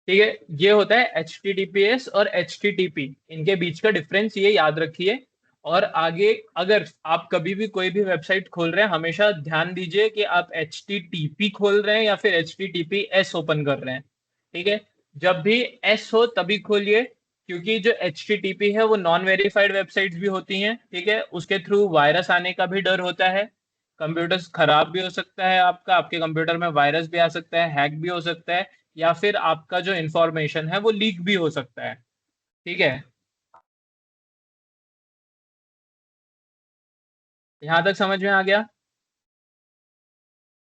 ठीक है। ये होता है HTTPS और HTTP, इनके बीच का डिफरेंस ये याद रखिए। और आगे अगर आप कभी भी कोई भी वेबसाइट खोल रहे हैं, हमेशा ध्यान दीजिए कि आप HTTP खोल रहे हैं या फिर HTTPS ओपन कर रहे हैं। ठीक है। जब भी एस हो तभी खोलिए, क्योंकि जो HTTP है वो नॉन वेरीफाइड वेबसाइट्स भी होती हैं। ठीक है, उसके थ्रू वायरस आने का भी डर होता है। कंप्यूटर खराब भी हो सकता है, आपका आपके कंप्यूटर में वायरस भी आ सकता है, हैक भी हो सकता है, या फिर आपका जो इंफॉर्मेशन है वो लीक भी हो सकता है। ठीक है। यहां तक समझ में आ गया?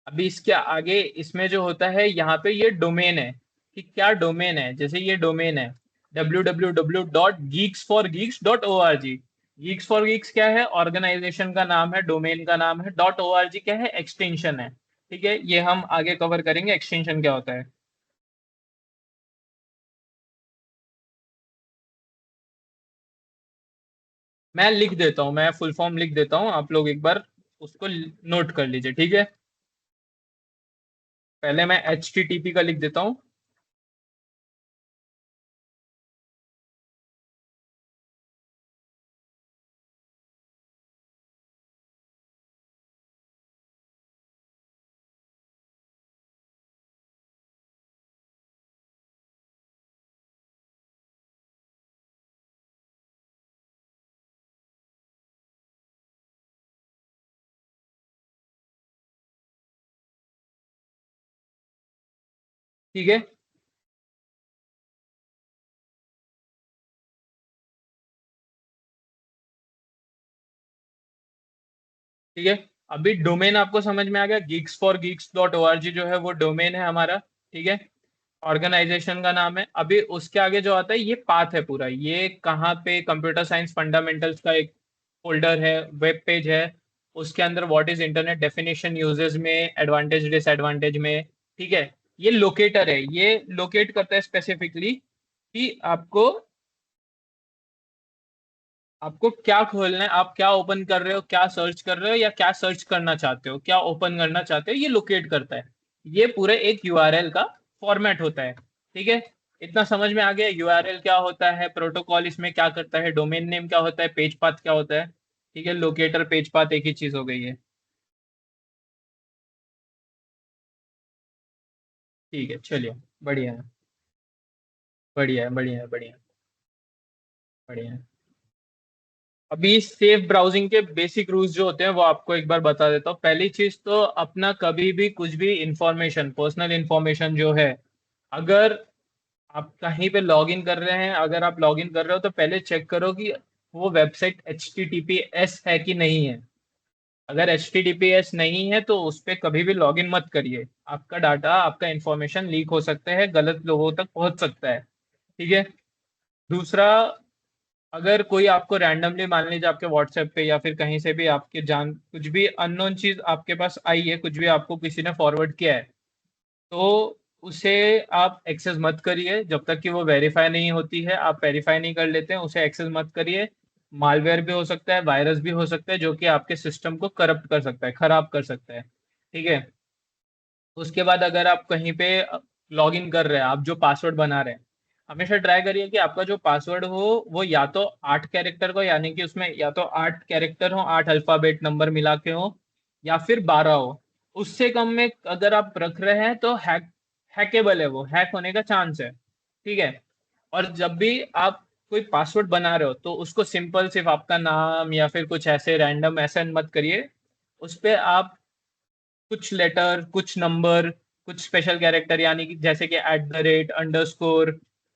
अभी इसके आगे इसमें जो होता है, यहाँ पे ये डोमेन है कि क्या डोमेन है। जैसे ये डोमेन है www.geeks4geeks.org। गीक्स फॉर गीक्स क्या है? ऑर्गेनाइजेशन का नाम है, डोमेन का नाम है। .org क्या है? एक्सटेंशन है। ठीक है, ये हम आगे कवर करेंगे एक्सटेंशन क्या होता है। मैं लिख देता हूँ, मैं फुल फॉर्म लिख देता हूँ, आप लोग एक बार उसको नोट कर लीजिए। ठीक है। पहले मैं HTTP का लिख देता हूँ। ठीक है। ठीक है। अभी डोमेन आपको समझ में आ गया, geeks4geeks.org जो है वो डोमेन है हमारा। ठीक है। ऑर्गेनाइजेशन का नाम है। अभी उसके आगे जो आता है ये पाथ है पूरा, ये कहाँ पे कंप्यूटर साइंस फंडामेंटल्स का एक फोल्डर है, वेब पेज है। उसके अंदर what is internet definition uses में, एडवांटेज डिसएडवांटेज में। ठीक है। ये लोकेटर है, ये लोकेट करता है स्पेसिफिकली कि आपको आपको क्या खोलना है, आप क्या ओपन कर रहे हो, क्या सर्च कर रहे हो, या क्या सर्च करना चाहते हो, क्या ओपन करना चाहते हो, ये लोकेट करता है। ये पूरे एक यूआरएल का फॉर्मेट होता है। ठीक है। इतना समझ में आ गया यूआरएल क्या होता है, प्रोटोकॉल इसमें क्या करता है, डोमेन नेम क्या होता है, पेज पाथ क्या होता है। ठीक है, लोकेटर पेज पाथ एक ही चीज हो गई है। ठीक है, चलिए। बढ़िया है, बढ़िया है, बढ़िया है, बढ़िया है, बढ़िया है। अभी सेफ ब्राउजिंग के बेसिक रूल्स जो होते हैं वो आपको एक बार बता देता हूँ। पहली चीज तो अपना कभी भी कुछ भी इंफॉर्मेशन, पर्सनल इंफॉर्मेशन जो है, अगर आप कहीं पे लॉग इन कर रहे हैं, अगर आप लॉग इन कर रहे हो तो पहले चेक करो कि वो वेबसाइट HTTPS है कि नहीं है। अगर HTTPS नहीं है तो उस पर कभी भी लॉग इन मत करिए। आपका डाटा, आपका इंफॉर्मेशन लीक हो सकता है, गलत लोगों तक पहुंच सकता है। ठीक है। दूसरा, अगर कोई आपको रैंडमली, मान लीजिए आपके व्हाट्सएप पे या फिर कहीं से भी आपके जान कुछ भी अननोन चीज आपके पास आई है, कुछ भी आपको किसी ने फॉरवर्ड किया है, तो उसे आप एक्सेस मत करिए जब तक कि वो वेरीफाई नहीं होती है। आप वेरीफाई नहीं कर लेते हैं उसे एक्सेस मत करिए। मालवेयर भी हो सकता है, वायरस भी हो सकता है, जो कि आपके सिस्टम को करप्ट कर सकता है, खराब कर सकता है। ठीक है। उसके बाद अगर आप कहीं पे लॉग इन कर रहे हैं, आप जो पासवर्ड बना रहे हैं, हमेशा ट्राई करिए कि आपका जो पासवर्ड हो वो या तो 8 कैरेक्टर को, यानी कि उसमें या तो 8 कैरेक्टर हो, 8 अल्फाबेट नंबर मिला के हो, या फिर 12 हो। उससे कम में अगर आप रख रहे हैं तो हैकेबल है, वो हैक होने का चांस है। ठीक है। और जब भी आप कोई पासवर्ड बना रहे हो तो उसको सिंपल सिर्फ आपका नाम या फिर कुछ ऐसे रैंडम ऐसे मत करिए। उस पे आप कुछ लेटर, कुछ नंबर, कुछ स्पेशल कैरेक्टर, यानी कि जैसे कि @ अंडरस्कोर,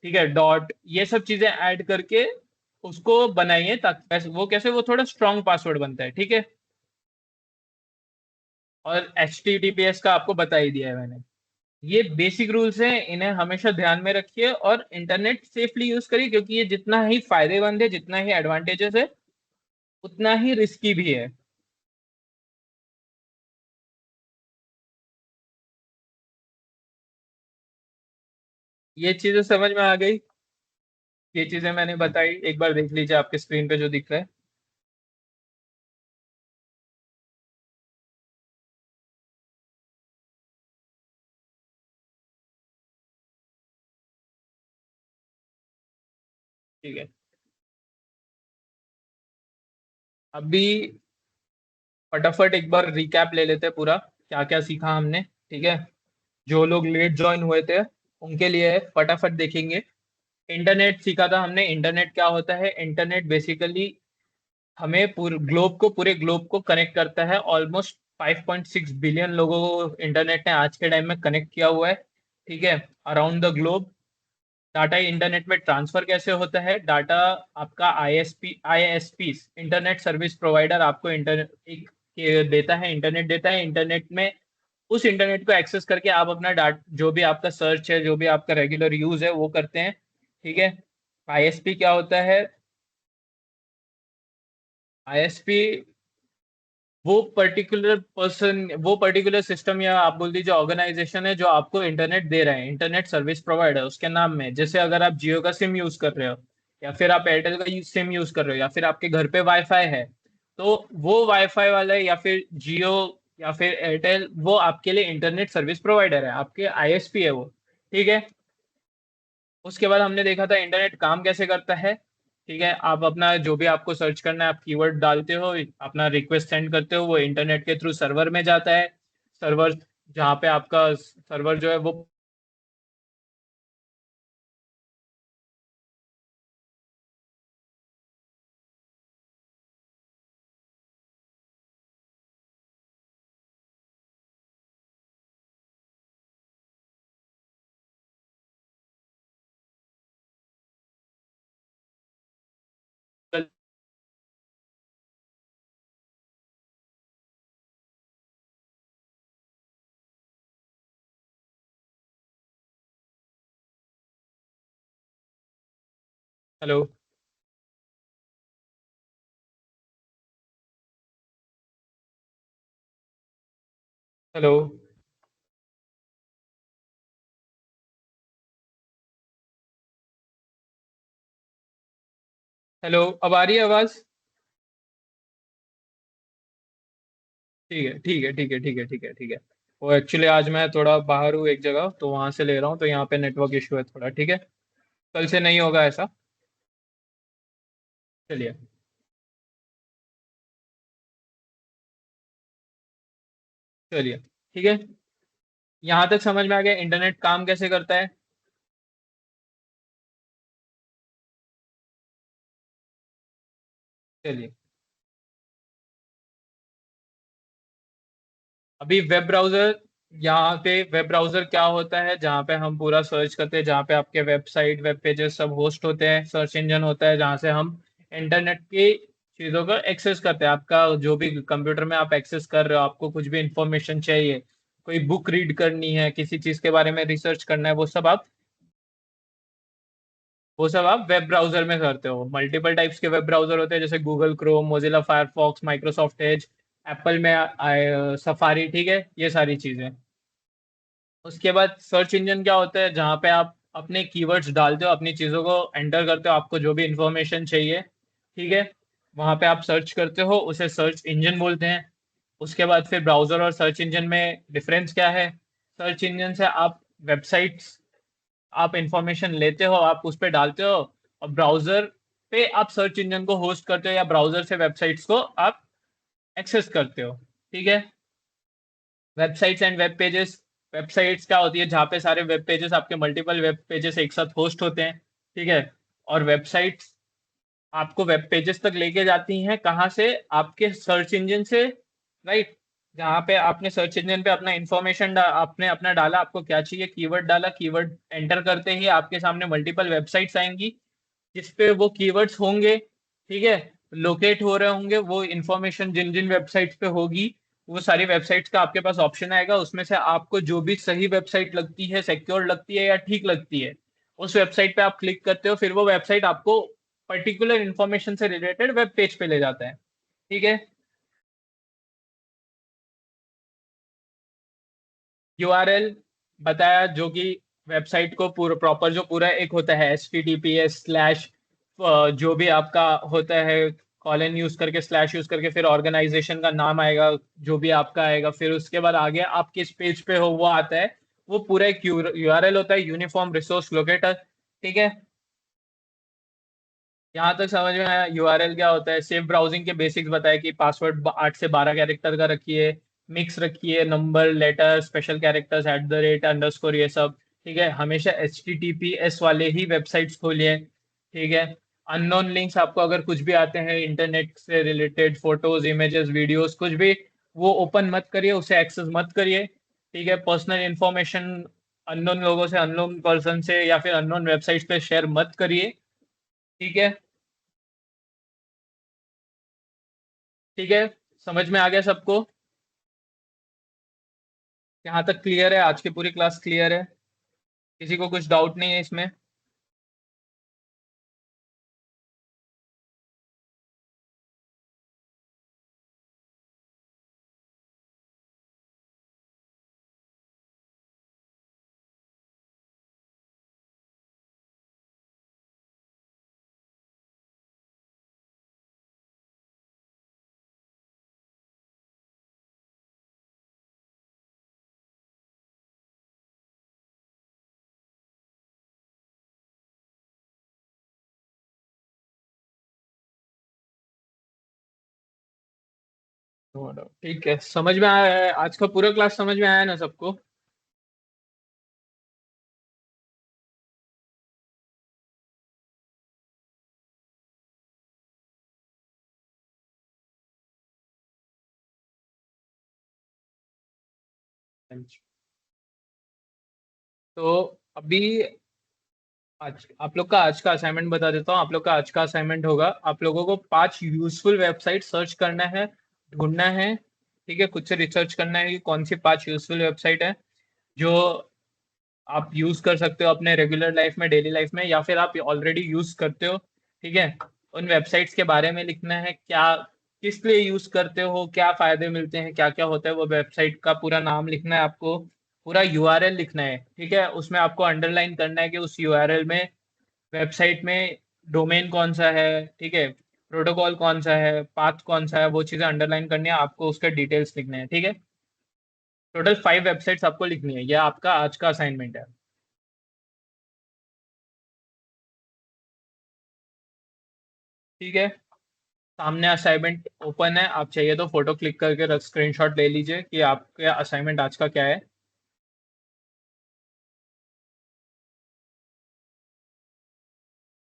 ठीक है, डॉट, ये सब चीजें ऐड करके उसको बनाइए, ताकि वो कैसे वो थोड़ा स्ट्रांग पासवर्ड बनता है। ठीक है। और HTTPS का आपको बता ही दिया है मैंने। ये बेसिक रूल्स हैं, इन्हें हमेशा ध्यान में रखिए और इंटरनेट सेफली यूज करिए, क्योंकि ये जितना ही फायदेमंद है, जितना ही एडवांटेजेस है, उतना ही रिस्की भी है। ये चीजें समझ में आ गई? ये चीजें मैंने बताई, एक बार देख लीजिए आपके स्क्रीन पे जो दिख रहा है। ठीक है, अभी फटाफट एक बार रिकैप ले लेते हैं पूरा क्या क्या सीखा हमने। ठीक है, जो लोग लेट ज्वाइन हुए थे उनके लिए है, फटाफट देखेंगे। इंटरनेट सीखा था हमने। इंटरनेट क्या होता है? इंटरनेट बेसिकली हमें पूरे ग्लोब को कनेक्ट करता है। ऑलमोस्ट 5.6 बिलियन लोगों को इंटरनेट ने आज के टाइम में कनेक्ट किया हुआ है। ठीक है, around the globe. Data internet में ट्रांसफर कैसे होता है? डाटा आपका आईएसपी इंटरनेट सर्विस प्रोवाइडर आपको इंटरनेट देता है, इंटरनेट देता है। इंटरनेट में उस इंटरनेट को एक्सेस करके आप अपना डाटा, जो भी आपका सर्च है, जो भी आपका रेगुलर यूज है, वो करते हैं। ठीक है, आईएसपी क्या होता है? आईएसपी वो पर्टिकुलर सिस्टम या आप बोल दीजिए ऑर्गेनाइजेशन है जो आपको इंटरनेट दे रहा है, इंटरनेट सर्विस प्रोवाइडर उसके नाम में। जैसे अगर आप जियो का सिम यूज कर रहे हो, या फिर आप एयरटेल का सिम यूज कर रहे हो, या फिर आपके घर पे वाईफाई है, तो वो वाईफाई वाला या फिर जियो या फिर एयरटेल वो आपके लिए इंटरनेट सर्विस प्रोवाइडर है, आपके आईएसपी है वो। ठीक है, उसके बाद हमने देखा था इंटरनेट काम कैसे करता है। ठीक है, आप अपना जो भी आपको सर्च करना है, आप कीवर्ड डालते हो, अपना रिक्वेस्ट सेंड करते हो, वो इंटरनेट के थ्रू सर्वर में जाता है। सर्वर, जहाँ पे आपका सर्वर जो है वो, हेलो, हेलो, हेलो, अब आ रही है आवाज? ठीक है, ठीक है, ठीक है, ठीक है, ठीक है, ठीक है। वो एक्चुअली आज मैं थोड़ा बाहर हूँ एक जगह, तो वहां से ले रहा हूँ, तो यहाँ पे नेटवर्क इशू है थोड़ा। ठीक है, कल से नहीं होगा ऐसा। चलिए, चलिए, ठीक है, यहाँ तक समझ में आ गया इंटरनेट काम कैसे करता है। चलिए, अभी वेब ब्राउजर, यहाँ पे वेब ब्राउजर क्या होता है? जहाँ पे हम पूरा सर्च करते हैं, जहाँ पे आपके वेबसाइट, वेब पेजेस सब होस्ट होते हैं, सर्च इंजन होता है जहाँ से हम इंटरनेट की चीज़ों का एक्सेस करते हैं। आपका जो भी कंप्यूटर में आप एक्सेस कर रहे हो, आपको कुछ भी इंफॉर्मेशन चाहिए, कोई बुक रीड करनी है, किसी चीज़ के बारे में रिसर्च करना है, वो सब आप वेब ब्राउजर में करते हो। मल्टीपल टाइप्स के वेब ब्राउजर होते हैं, जैसे Google Chrome, Mozilla Firefox, Microsoft Edge, Apple में सफारी। ठीक है, ये सारी चीज़ें। उसके बाद सर्च इंजन क्या होता है? जहाँ पे आप अपने कीवर्ड्स डालते हो, अपनी चीज़ों को एंटर करते हो, आपको जो भी इंफॉर्मेशन चाहिए। ठीक है, वहाँ पे आप सर्च करते हो, उसे सर्च इंजन बोलते हैं। उसके बाद फिर ब्राउजर और सर्च इंजन में डिफरेंस क्या है? सर्च इंजन से आप वेबसाइट्स, आप इंफॉर्मेशन लेते हो, आप उस पर डालते हो, और ब्राउजर पे आप सर्च इंजन को होस्ट करते हो, या ब्राउजर से वेबसाइट्स को आप एक्सेस करते हो। ठीक है, websites and web pages. Websites क्या होती है? जहाँ पे सारे वेब पेजेस, आपके मल्टीपल वेब पेजेस एक साथ होस्ट होते हैं। ठीक है, और वेबसाइट्स आपको वेब पेजेस तक लेके जाती हैं, कहाँ से? आपके सर्च इंजन से, राइट? जहाँ पे आपने सर्च इंजन पे अपना इंफॉर्मेशन आपने अपना डाला, आपको क्या चाहिए, कीवर्ड डाला, कीवर्ड एंटर करते ही आपके सामने मल्टीपल वेबसाइट्स आएंगी, जिस पे वो कीवर्ड्स होंगे। ठीक है, लोकेट हो रहे होंगे वो इंफॉर्मेशन, जिन जिन वेबसाइट्स पे होगी, वो सारी वेबसाइट्स का आपके पास ऑप्शन आएगा। उसमें से आपको जो भी सही वेबसाइट लगती है, सिक्योर लगती है या ठीक लगती है, उस वेबसाइट पे आप क्लिक करते हो, फिर वो वेबसाइट आपको पर्टिकुलर इंफॉर्मेशन से रिलेटेड वेब पेज पे ले जाता है। ठीक है, यूआरएल बताया, जो कि वेबसाइट को पूरा प्रॉपर, जो पूरा एक होता है HTTPS स्लैश, जो भी आपका होता है, कॉलन यूज करके, स्लैश यूज करके, फिर ऑर्गेनाइजेशन का नाम आएगा, जो भी आपका आएगा, फिर उसके बाद आगे आप किस पेज पे हो वो आता है। वो पूरा एक यूआरएल होता है, यूनिफॉर्म रिसोर्स लोकेटर। ठीक है, यहाँ तक समझ में आया यूआरएल क्या होता है? सेफ ब्राउजिंग के बेसिक्स बताए कि पासवर्ड 8 से 12 कैरेक्टर का रखिए, मिक्स रखिए, number, letter, special characters, @ underscore, ये सब। ठीक है, हमेशा HTTPS वाले ही वेबसाइट्स खोलिए। ठीक है, अननोन लिंक्स आपको अगर कुछ भी आते हैं इंटरनेट से रिलेटेड, फोटोज, इमेजेस, वीडियोस, कुछ भी, वो ओपन मत करिए, उसे एक्सेस मत करिए। ठीक है, पर्सनल इंफॉर्मेशन अननोन लोगों से, अननोन पर्सन से या फिर अननोन वेबसाइट्स पे शेयर मत करिए। ठीक है। ठीक है, समझ में आ गया सबको? यहाँ तक क्लियर है? आज की पूरी क्लास क्लियर है? किसी को कुछ डाउट नहीं है इसमें? ठीक है, समझ में आया है? आज का पूरा क्लास समझ में आया ना सबको? तो अभी आज आप लोग का आज का असाइनमेंट बता देता हूँ। आप लोग का आज का असाइनमेंट होगा, आप लोगों को 5 यूजफुल वेबसाइट सर्च करना है, ढूंढना है। ठीक है, खुद से रिसर्च करना है कि कौन सी 5 यूजफुल वेबसाइट है जो आप यूज कर सकते हो अपने रेगुलर लाइफ में, डेली लाइफ में, या फिर आप ऑलरेडी यूज करते हो। ठीक है, उन वेबसाइट्स के बारे में लिखना है, क्या किस लिए यूज करते हो, क्या फायदे मिलते हैं, क्या क्या होता है, वो वेबसाइट का पूरा नाम लिखना है आपको, पूरा यूआरएल लिखना है। ठीक है, उसमें आपको अंडरलाइन करना है कि उस यूआरएल में, वेबसाइट में, डोमेन कौन सा है, ठीक है, प्रोटोकॉल कौन सा है, पाथ कौन सा है, वो चीजें अंडरलाइन करनी है आपको, उसके डिटेल्स लिखने हैं। ठीक है, टोटल 5 वेबसाइट्स आपको लिखनी है, यह आपका आज का असाइनमेंट है। ठीक है, सामने असाइनमेंट ओपन है, आप चाहिए तो फोटो क्लिक करके रख स्क्रीनशॉट ले लीजिए कि आपका असाइनमेंट आज का क्या है।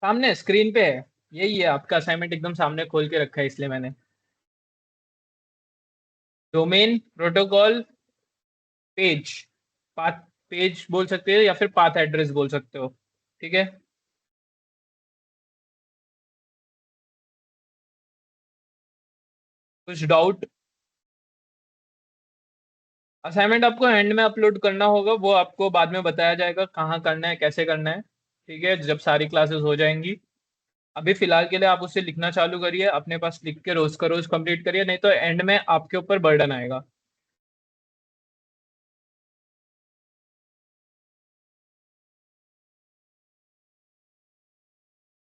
सामने स्क्रीन पे है, यही है आपका असाइनमेंट, एकदम सामने खोल के रखा है इसलिए मैंने। Domain, protocol, page, path, page बोल सकते हो या फिर पाथ एड्रेस बोल सकते हो। ठीक है, कुछ डाउट? असाइनमेंट आपको एंड में अपलोड करना होगा, वो आपको बाद में बताया जाएगा कहाँ करना है, कैसे करना है। ठीक है, जब सारी क्लासेस हो जाएंगी। अभी फिलहाल के लिए आप उससे लिखना चालू करिए, अपने पास लिख के रोज का रोज कंप्लीट करिए, नहीं तो एंड में आपके ऊपर बर्डन आएगा।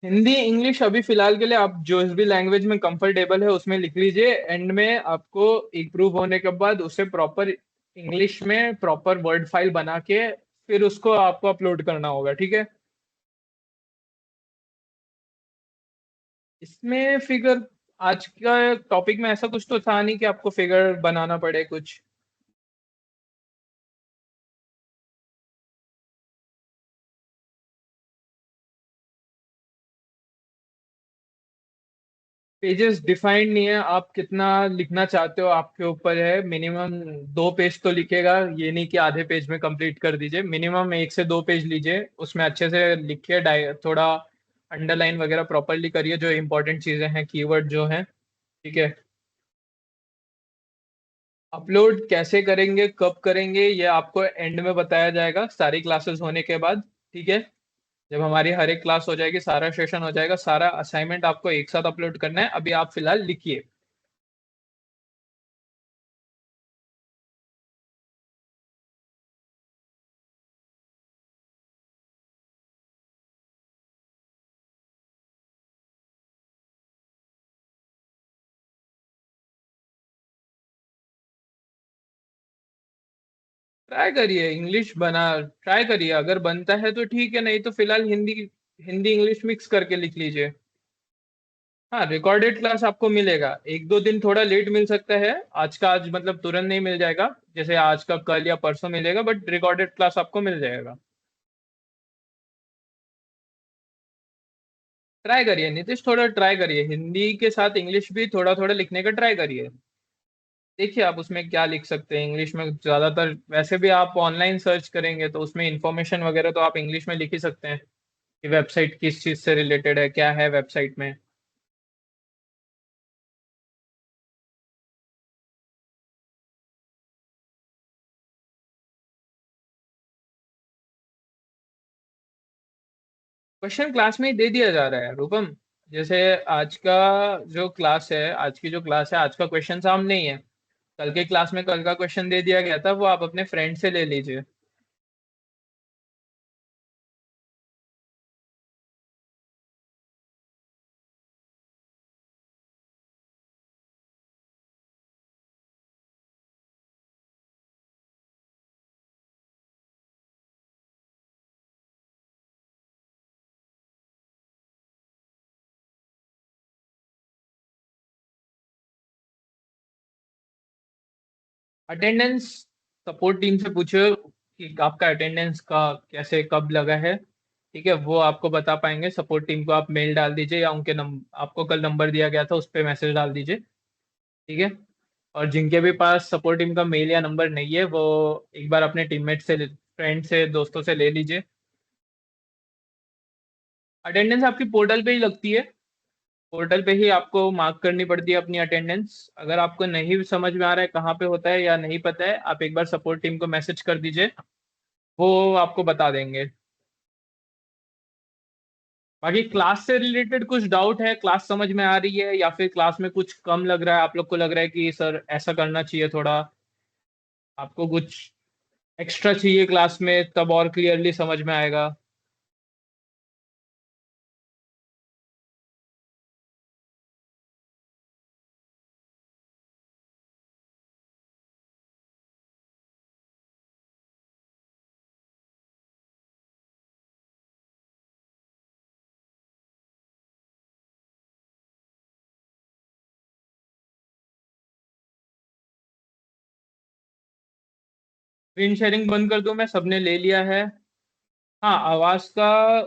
हिंदी इंग्लिश अभी फिलहाल के लिए आप जो भी लैंग्वेज में कंफर्टेबल है उसमें लिख लीजिए, एंड में आपको इम्प्रूव होने के बाद उसे प्रॉपर इंग्लिश में प्रॉपर वर्ड फाइल बना के फिर उसको आपको अपलोड करना होगा। ठीक है, इसमें फिगर, आज का टॉपिक में ऐसा कुछ तो था नहीं कि आपको फिगर बनाना पड़े कुछ। पेजेस डिफाइंड नहीं है, आप कितना लिखना चाहते हो आपके ऊपर है। मिनिमम 2 पेज तो लिखेगा, ये नहीं कि आधे पेज में कंप्लीट कर दीजिए। मिनिमम 1 से 2 पेज लीजिए, उसमें अच्छे से लिखिए, थोड़ा अंडरलाइन वगैरह प्रॉपरली करिए, जो इंपॉर्टेंट चीजें हैं, कीवर्ड जो हैं। ठीक है, अपलोड कैसे करेंगे, कब करेंगे, ये आपको एंड में बताया जाएगा सारी क्लासेस होने के बाद। ठीक है, जब हमारी हर एक क्लास हो जाएगी, सारा सेशन हो जाएगा, सारा असाइनमेंट आपको एक साथ अपलोड करना है। अभी आप फिलहाल लिखिए। ट्राई करिए इंग्लिश बना, ट्राई करिए, अगर बनता है तो ठीक है, नहीं तो फिलहाल हिंदी, हिंदी इंग्लिश मिक्स करके लिख लीजिए। हाँ, रिकॉर्डेड क्लास आपको मिलेगा। एक दो दिन थोड़ा लेट मिल सकता है, आज का आज मतलब तुरंत नहीं मिल जाएगा, जैसे आज का कल या परसों मिलेगा, बट रिकॉर्डेड क्लास आपको मिल जाएगा। ट्राई करिए नीतीश, थोड़ा ट्राई करिए, हिंदी के साथ इंग्लिश भी थोड़ा थोड़ा लिखने का ट्राई करिए। देखिए आप उसमें क्या लिख सकते हैं इंग्लिश में, ज्यादातर वैसे भी आप ऑनलाइन सर्च करेंगे तो उसमें इंफॉर्मेशन वगैरह तो आप इंग्लिश में लिख ही सकते हैं कि वेबसाइट किस चीज से रिलेटेड है, क्या है वेबसाइट में। क्वेश्चन क्लास में ही दे दिया जा रहा है रूपम। जैसे आज का जो क्लास है, आज की जो क्लास है, आज का क्वेश्चन सामने ही है। कल के क्लास में कल का क्वेश्चन दे दिया गया था, वो आप अपने फ्रेंड से ले लीजिए। अटेंडेंस सपोर्ट टीम से पूछो कि आपका अटेंडेंस का कैसे कब लगा है। ठीक है, वो आपको बता पाएंगे। सपोर्ट टीम को आप मेल डाल दीजिए, या उनके आपको कल नंबर दिया गया था उस पर मैसेज डाल दीजिए। ठीक है। और जिनके भी पास सपोर्ट टीम का मेल या नंबर नहीं है, वो एक बार अपने टीममेट से, फ्रेंड से, दोस्तों से ले लीजिए। अटेंडेंस आपकी पोर्टल पे ही लगती है। पोर्टल पे ही आपको मार्क करनी पड़ती है अपनी अटेंडेंस। अगर आपको नहीं समझ में आ रहा है कहाँ पे होता है या नहीं पता है, आप एक बार सपोर्ट टीम को मैसेज कर दीजिए, वो आपको बता देंगे। बाकी क्लास से रिलेटेड कुछ डाउट है, क्लास समझ में आ रही है, या फिर क्लास में कुछ कम लग रहा है, आप लोग को लग रहा है कि सर ऐसा करना चाहिए थोड़ा, आपको कुछ एक्स्ट्रा चाहिए क्लास में तब और क्लियरली समझ में आएगा। स्क्रीन शेयरिंग बंद कर दूं मैं? सबने ले लिया है। हाँ, आवाज का,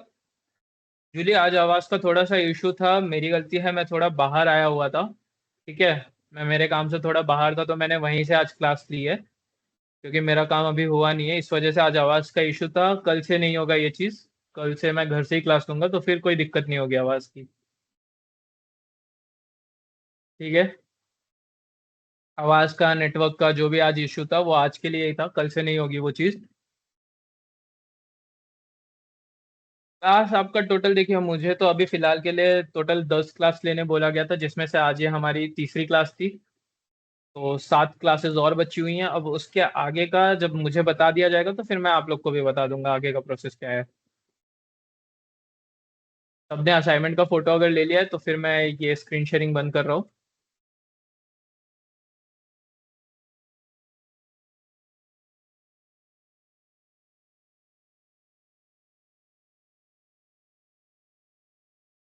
जूली आज आवाज का थोड़ा सा इशू था, मेरी गलती है, मैं थोड़ा बाहर आया हुआ था। ठीक है। मैं मेरे काम से थोड़ा बाहर था, तो मैंने वहीं से आज क्लास ली है, क्योंकि मेरा काम अभी हुआ नहीं है, इस वजह से आज आवाज का इशू था। कल से नहीं होगा ये चीज, कल से मैं घर से ही क्लास लूंगा, तो फिर कोई दिक्कत नहीं होगी आवाज की। ठीक है। आवाज का, नेटवर्क का जो भी आज इशू था, वो आज के लिए ही था, कल से नहीं होगी वो चीज। क्लास आपका टोटल देखिए, मुझे तो अभी फिलहाल के लिए टोटल 10 क्लास लेने बोला गया था, जिसमें से आज ये हमारी तीसरी क्लास थी। तो 7 क्लासेस और बची हुई हैं। अब उसके आगे का जब मुझे बता दिया जाएगा, तो फिर मैं आप लोग को भी बता दूंगा आगे का प्रोसेस क्या है। सबने असाइनमेंट का फोटो अगर ले लिया है, तो फिर मैं ये स्क्रीन शेयरिंग बंद कर रहा हूँ।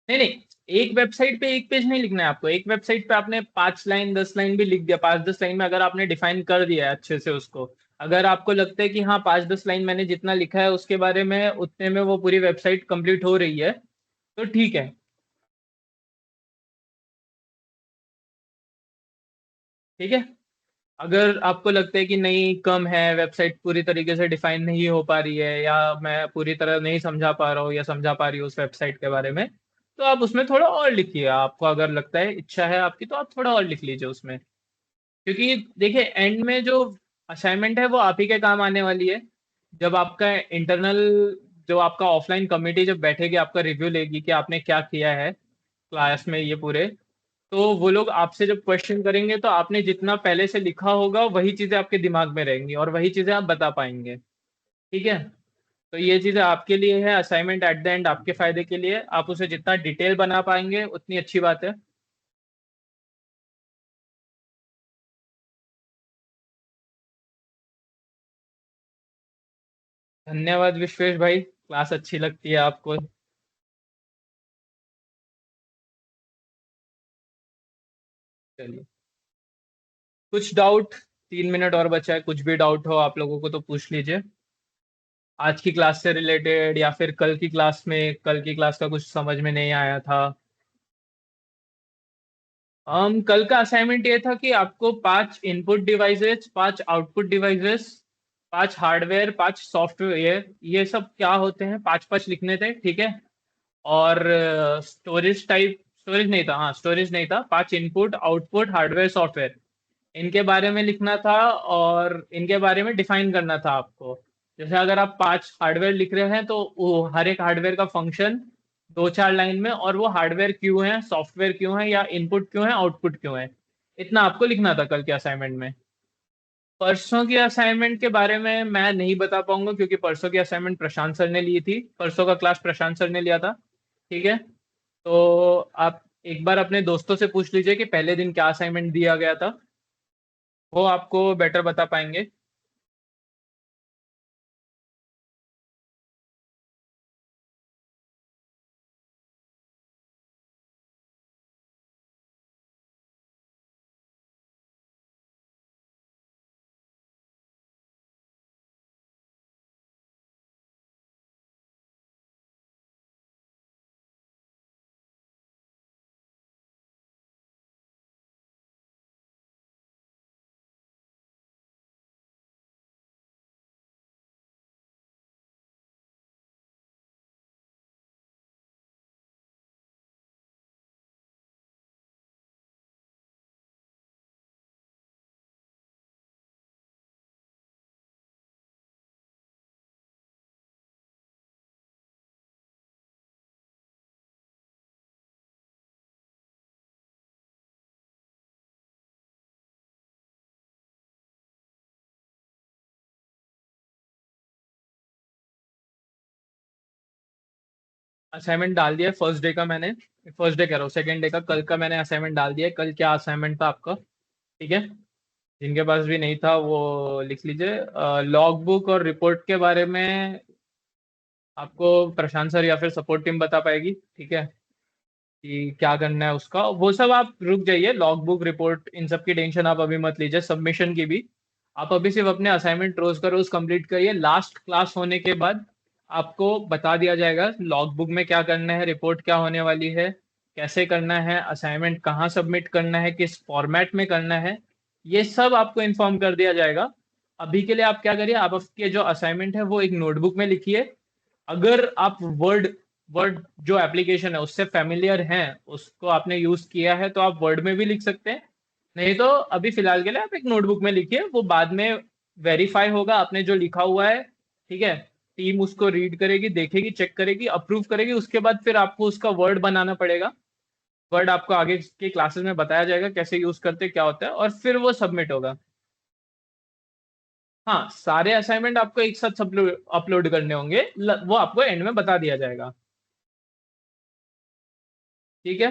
नहीं नहीं, एक वेबसाइट पे एक पेज नहीं लिखना है आपको। एक वेबसाइट पे आपने 5 लाइन 10 लाइन भी लिख दिया, 5-10 लाइन में अगर आपने डिफाइन कर दिया है अच्छे से उसको, अगर आपको लगता है कि हाँ 5-10 लाइन मैंने जितना लिखा है उसके बारे में, उतने में वो पूरी वेबसाइट कंप्लीट हो रही है, तो ठीक है। ठीक है। अगर आपको लगता है कि नहीं कम है, वेबसाइट पूरी तरीके से डिफाइन नहीं हो पा रही है, या मैं पूरी तरह नहीं समझा पा रहा हूँ या समझा पा रही हूँ उस वेबसाइट के बारे में, तो आप उसमें थोड़ा और लिखिए। आपको अगर लगता है, इच्छा है आपकी, तो आप थोड़ा और लिख लीजिए उसमें। क्योंकि देखिए एंड में जो असाइनमेंट है वो आप ही के काम आने वाली है। जब आपका इंटरनल, जो आपका ऑफलाइन कमेटी जब बैठेगी, आपका रिव्यू लेगी कि आपने क्या किया है क्लास में ये पूरे, तो वो लोग आपसे जब क्वेश्चन करेंगे, तो आपने जितना पहले से लिखा होगा वही चीजें आपके दिमाग में रहेंगी, और वही चीजें आप बता पाएंगे। ठीक है। तो ये चीजें आपके लिए है, असाइनमेंट एट द एंड आपके फायदे के लिए, आप उसे जितना डिटेल बना पाएंगे उतनी अच्छी बात है। धन्यवाद विश्वेश भाई, क्लास अच्छी लगती है आपको। चलिए, कुछ डाउट? 3 मिनट और बचा है, कुछ भी डाउट हो आप लोगों को तो पूछ लीजिए, आज की क्लास से रिलेटेड या फिर कल की क्लास में, कल की क्लास का कुछ समझ में नहीं आया था। कल का असाइनमेंट ये था कि आपको 5 input devices, 5 output devices, 5 hardware, 5 software, ये सब क्या होते हैं, 5 5 लिखने थे, ठीक है। और स्टोरेज नहीं था, हाँ स्टोरेज नहीं था, 5 इनपुट आउटपुट हार्डवेयर सॉफ्टवेयर, इनके बारे में लिखना था और इनके बारे में डिफाइन करना था आपको। जैसे अगर आप 5 हार्डवेयर लिख रहे हैं तो वो हर एक हार्डवेयर का फंक्शन 2 4 लाइन में, और वो हार्डवेयर क्यों है, सॉफ्टवेयर क्यों है, या इनपुट क्यों है, आउटपुट क्यों है, इतना आपको लिखना था कल के असाइनमेंट में। परसों की असाइनमेंट के बारे में मैं नहीं बता पाऊंगा, क्योंकि परसों की असाइनमेंट प्रशांत सर ने ली थी, परसों का क्लास प्रशांत सर ने लिया था, ठीक है। तो आप एक बार अपने दोस्तों से पूछ लीजिए कि पहले दिन क्या असाइनमेंट दिया गया था, वो आपको बेटर बता पाएंगे। असाइनमेंट डाल दिया फर्स्ट डे का मैंने, फर्स्ट डे कह रहा हूँ, सेकंड डे का, कल का मैंने असाइनमेंट डाल दिया है। कल क्या असाइनमेंट था आपका, ठीक है, जिनके पास भी नहीं था वो लिख लीजिए। लॉग बुक और रिपोर्ट के बारे में आपको प्रशांत सर या फिर सपोर्ट टीम बता पाएगी, ठीक है, कि क्या करना है उसका, वो सब आप रुक जाइए, लॉग बुक रिपोर्ट इन सब की टेंशन आप अभी मत लीजिए, सबमिशन की भी। आप अभी सिर्फ अपने असाइनमेंट रोज का रोज कंप्लीट करिए, लास्ट क्लास होने के बाद आपको बता दिया जाएगा लॉग बुक में क्या करना है, रिपोर्ट क्या होने वाली है, कैसे करना है, असाइनमेंट कहाँ सबमिट करना है, किस फॉर्मेट में करना है, ये सब आपको इन्फॉर्म कर दिया जाएगा। अभी के लिए आप क्या करिए, आप आपके जो असाइनमेंट है वो एक नोटबुक में लिखिए। अगर आप वर्ड वर्ड जो एप्लीकेशन है उससे फेमिलियर हैं, उसको आपने यूज किया है, तो आप वर्ड में भी लिख सकते हैं, नहीं तो अभी फिलहाल के लिए आप एक नोटबुक में लिखिए, वो बाद में वेरीफाई होगा आपने जो लिखा हुआ है, ठीक है। टीम उसको रीड करेगी, देखेगी, चेक करेगी, अप्रूव करेगी, उसके बाद फिर आपको उसका वर्ड बनाना पड़ेगा। वर्ड आपको आगे के क्लासेस में बताया जाएगा कैसे यूज करते क्या होता है, और फिर वो सबमिट होगा। हाँ, सारे असाइनमेंट आपको एक साथ अपलोड करने होंगे, वो आपको एंड में बता दिया जाएगा, ठीक है।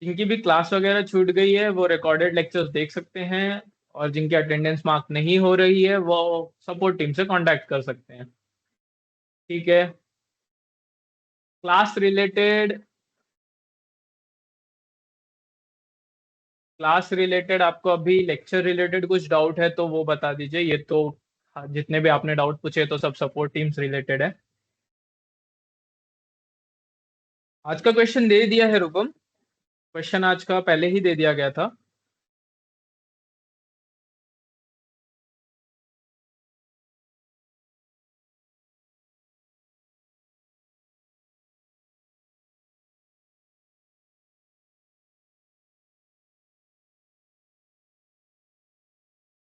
जिनकी भी क्लास वगैरह छूट गई है वो रिकॉर्डेड लेक्चर्स देख सकते हैं, और जिनकी अटेंडेंस मार्क नहीं हो रही है वो सपोर्ट टीम से कांटेक्ट कर सकते हैं, ठीक है। क्लास रिलेटेड क्लास रिलेटेड आपको अभी लेक्चर रिलेटेड कुछ डाउट है तो वो बता दीजिए, ये तो हाँ, जितने भी आपने डाउट पूछे तो सब सपोर्ट टीम्स रिलेटेड है। आज का क्वेश्चन दे दिया है रूपम, क्वेश्चन आज का पहले ही दे दिया गया था।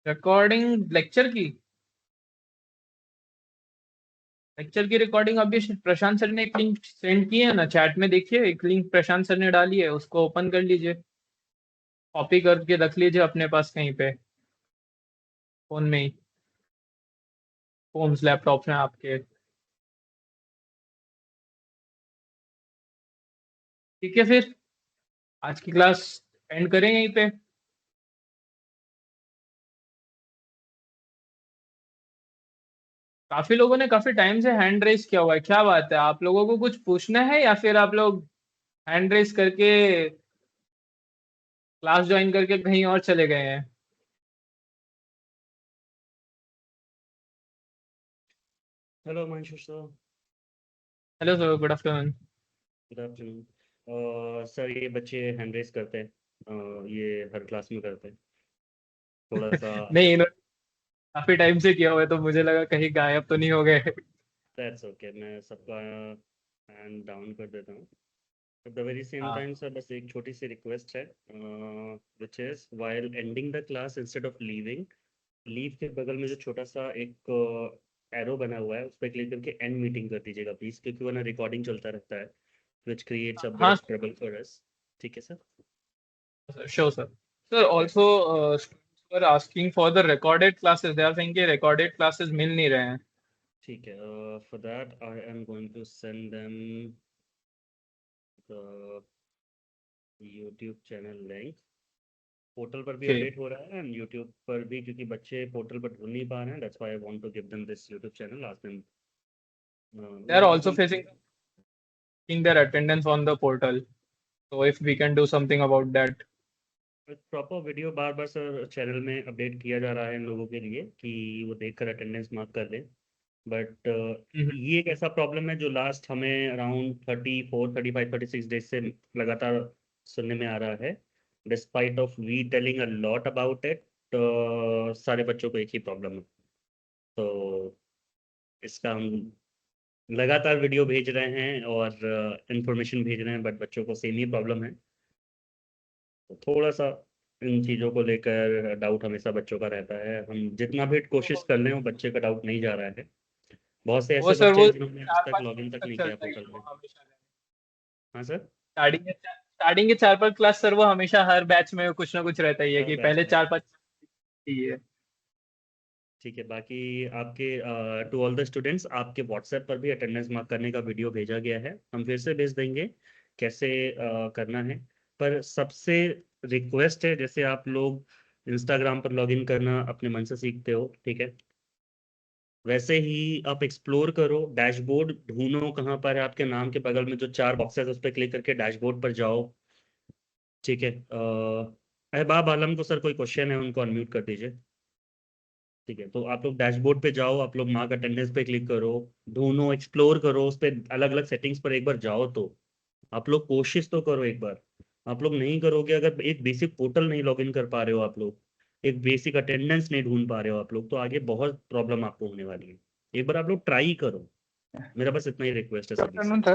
रिकॉर्डिंग लेक्चर की, लेक्चर की रिकॉर्डिंग अभी प्रशांत सर ने एक लिंक सेंड की है ना चैट में, देखिए एक लिंक प्रशांत सर ने डाली है, उसको ओपन कर लीजिए, कॉपी करके रख लीजिए अपने पास कहीं पे, फोन में ही, फोन्स लैपटॉप में आपके, ठीक है। फिर आज की क्लास एंड करें यहीं पे। काफी लोगों ने काफी टाइम से हैंड रेस किया हुआ है, क्या बात है, आप लोगों को कुछ पूछना है या फिर आप लोग हैंड रेस करके क्लास ज्वाइन करके कहीं और चले गए हैं। Hello Manshu sir. Hello sir, good afternoon. Good afternoon sir. ये बच्चे हैंड रेस करते हैं, ये हर क्लास में करते हैं। थोड़ा सा नहीं, इन्होंने काफी टाइम से किया हुआ है, तो मुझे लगा कहीं गायब तो नहीं हो गए। दैट्स ओके, मैं सबका हैंड डाउन कर देता हूँ। एट द वेरी सेम हाँ टाइम सर, बस एक छोटी सी रिक्वेस्ट है, which is while ending the class instead of leaving, leave के बगल में जो छोटा सा एक एरो बना हुआ है उस पर क्लिक करके एंड मीटिंग कर दीजिएगा प्लीज, क्योंकि वरना रिकॉर्डिंग चलता रहता है, विच क्रिएट्स अ बिट हाँ ऑफ ट्रबल फॉर अस। ठीक है sir. Sir, sure sir. Sir also students were asking for the recorded classes, they are saying कि रिकॉर्डेड क्लासेस मिल नहीं रहे हैं। ठीक है, for that I am going to send them the YouTube channel link. Portal पर भी okay, update हो रहा है एंड यूट्यूब पर भी, क्योंकि बच्चे पोर्टल पर ढूंढ नहीं पा रहे हैं, that's why I want to give them this YouTube channel, ask them, they are ask also them. Facing their attendance on the portal. So if we can do something about that. Proper video bar bar sir channel में update किया जा रहा है इन लोगों के लिए कि वो देखकर अटेंडेंस मार्क कर लें, बट Mhm. ये एक ऐसा प्रॉब्लम है जो लास्ट हमें अराउंड 34 35 36 डेज से लगातार सुनने में आ रहा है, despite of we telling a lot about it. सारे बच्चों को एक ही प्रॉब्लम है, तो इसका हम लगातार वीडियो भेज रहे हैं और इंफॉर्मेशन भेज रहे हैं, बट बच्चों को सेम ही प्रॉब्लम है। तो थोड़ा सा इन चीज़ों को लेकर डाउट हमेशा बच्चों का रहता है, हम जितना भी कोशिश कर लें वो बच्चे का डाउट नहीं जा रहा है। बहुत से वो ऐसे सर बच्चे वो हैं जिन्होंने आज चार तक पांच लॉगिन तक तक नहीं किया चलता ही है पोर्टल वो में। हमेशा। हाँ सर। स्टार्टिंग के चार पांच क्लास सर वो हमेशा हर बैच में कुछ ना कुछ रहता ही है हर कि बैच पहले में। चार पांच ही है। ठीक है, बाकी आपके टू ऑल द स्टूडेंट्स आपके व्हाट्सएप पर भी अटेंडेंस मार्क करने का वीडियो भेजा गया है, हम फिर से भेज देंगे कैसे करना है। पर सबसे रिक्वेस्ट है, जैसे आप लोग इंस्टाग्राम पर लॉगिन करना अपने मन से सीखते हो, ठीक है, वैसे ही आप एक्सप्लोर करो, डैशबोर्ड ढूंढो कहाँ पर है, आपके नाम के बगल में जो चार बॉक्सेस उस पर क्लिक करके डैशबोर्ड पर जाओ। ठीक है, अहबाब आलम को सर कोई क्वेश्चन है उनको अनम्यूट कर दीजिए। ठीक है, तो आप लोग डैशबोर्ड पे जाओ, आप लोग मार्क अटेंडेंस पे क्लिक करो, ढूंढो, एक्सप्लोर करो, उस पर अलग अलग सेटिंग्स पर एक बार जाओ, तो आप लोग कोशिश तो करो एक बार। आप लोग नहीं करोगे, अगर एक बेसिक पोर्टल नहीं लॉग इन कर पा रहे हो आप लोग, एक बेसिक अटेंडेंस नहीं ढूंढ पा रहे हो आप लोग, तो आगे बहुत प्रॉब्लम आपको होने वाली है। एक बार आप लोग ट्राई करो, मेरा बस इतना ही रिक्वेस्ट है गुड सभी से। Afternoon sir.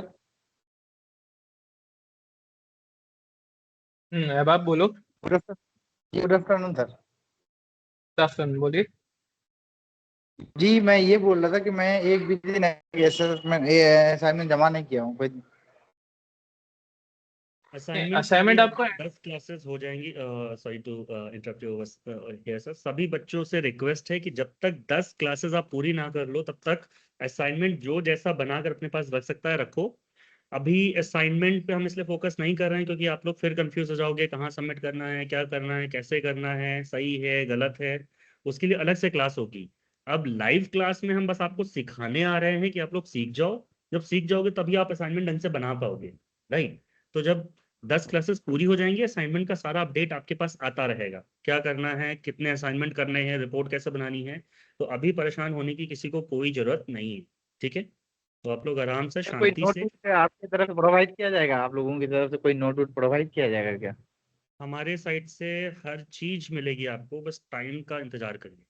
अब आप बोलो। Good afternoon sir. आफ्टरनून बोलिए। जी मैं ये बोल रहा था कि मैं एक भी दिन असाइनमेंट जमा नहीं किया हूँ कोई। असाइनमेंट सर अभी असाइनमेंट आप आपको 10 क्लासेस हो जाएंगी, sorry to interrupt you here sir, सभी बच्चों से रिक्वेस्ट है कि जब तक 10 क्लासेस आप पूरी ना कर लो तब तक असाइनमेंट जो जैसा बनाकर अपने पास रख सकता है रखो। अभी असाइनमेंट पे हम इसलिए फोकस नहीं कर रहे हैं क्योंकि आप लोग फिर कंफ्यूज हो जाओगे, कहाँ सबमिट करना है, क्या करना है, कैसे करना है, सही है गलत है, उसके लिए अलग से क्लास होगी। अब लाइव क्लास में हम बस आपको सिखाने आ रहे हैं कि आप लोग सीख जाओ, जब सीख जाओगे तभी आप असाइनमेंट ढंग से बना पाओगे, राइट। तो जब 10 क्लासेस पूरी हो जाएंगी, असाइनमेंट का सारा अपडेट आपके पास आता रहेगा, क्या करना है, कितने असाइनमेंट करने हैं, रिपोर्ट कैसे बनानी है। तो अभी परेशान होने की किसी को कोई जरूरत नहीं है, ठीक है। तो आप लोग आराम से सर कोई शांति नोट से, वोट आपकी तरफ से प्रोवाइड किया जाएगा, आप लोगों की तरफ से कोई नोट वोट प्रोवाइड किया जाएगा क्या? हमारे साइड से हर चीज मिलेगी आपको, बस टाइम का इंतजार करिए।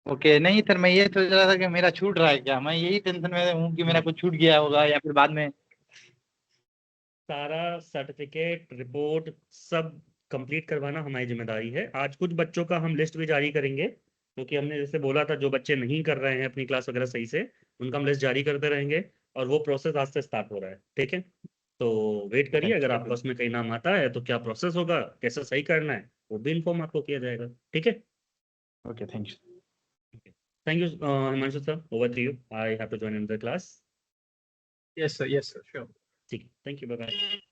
ओके, नहीं सर मैं ये सोच रहा था कि मेरा छूट रहा है क्या, मैं यही टेंशन में हूँ कि मेरा नहीं, कुछ छूट गया होगा या फिर बाद में। सारा सर्टिफिकेट रिपोर्ट सब कंप्लीट करवाना हमारी जिम्मेदारी है। आज कुछ बच्चों का हम लिस्ट भी जारी करेंगे, क्योंकि हमने जैसे बोला था जो बच्चे नहीं कर रहे हैं अपनी क्लास वगैरह सही से, उनका हम लिस्ट जारी करते रहेंगे, और वो प्रोसेस आज से स्टार्ट हो रहा है, ठीक है। तो वेट करिए, थैंक अगर यू। आपका उसमें कहीं नाम आता है तो क्या प्रोसेस होगा, कैसे सही करना है, वो भी इन्फॉर्म आपको किया जाएगा, ठीक है। Okay thank you. Thank you Himanshu sir, over to you, I have to join in the class. Yes sir, yes sir, sure. ठीक है, थैंक यू, बाय बाय।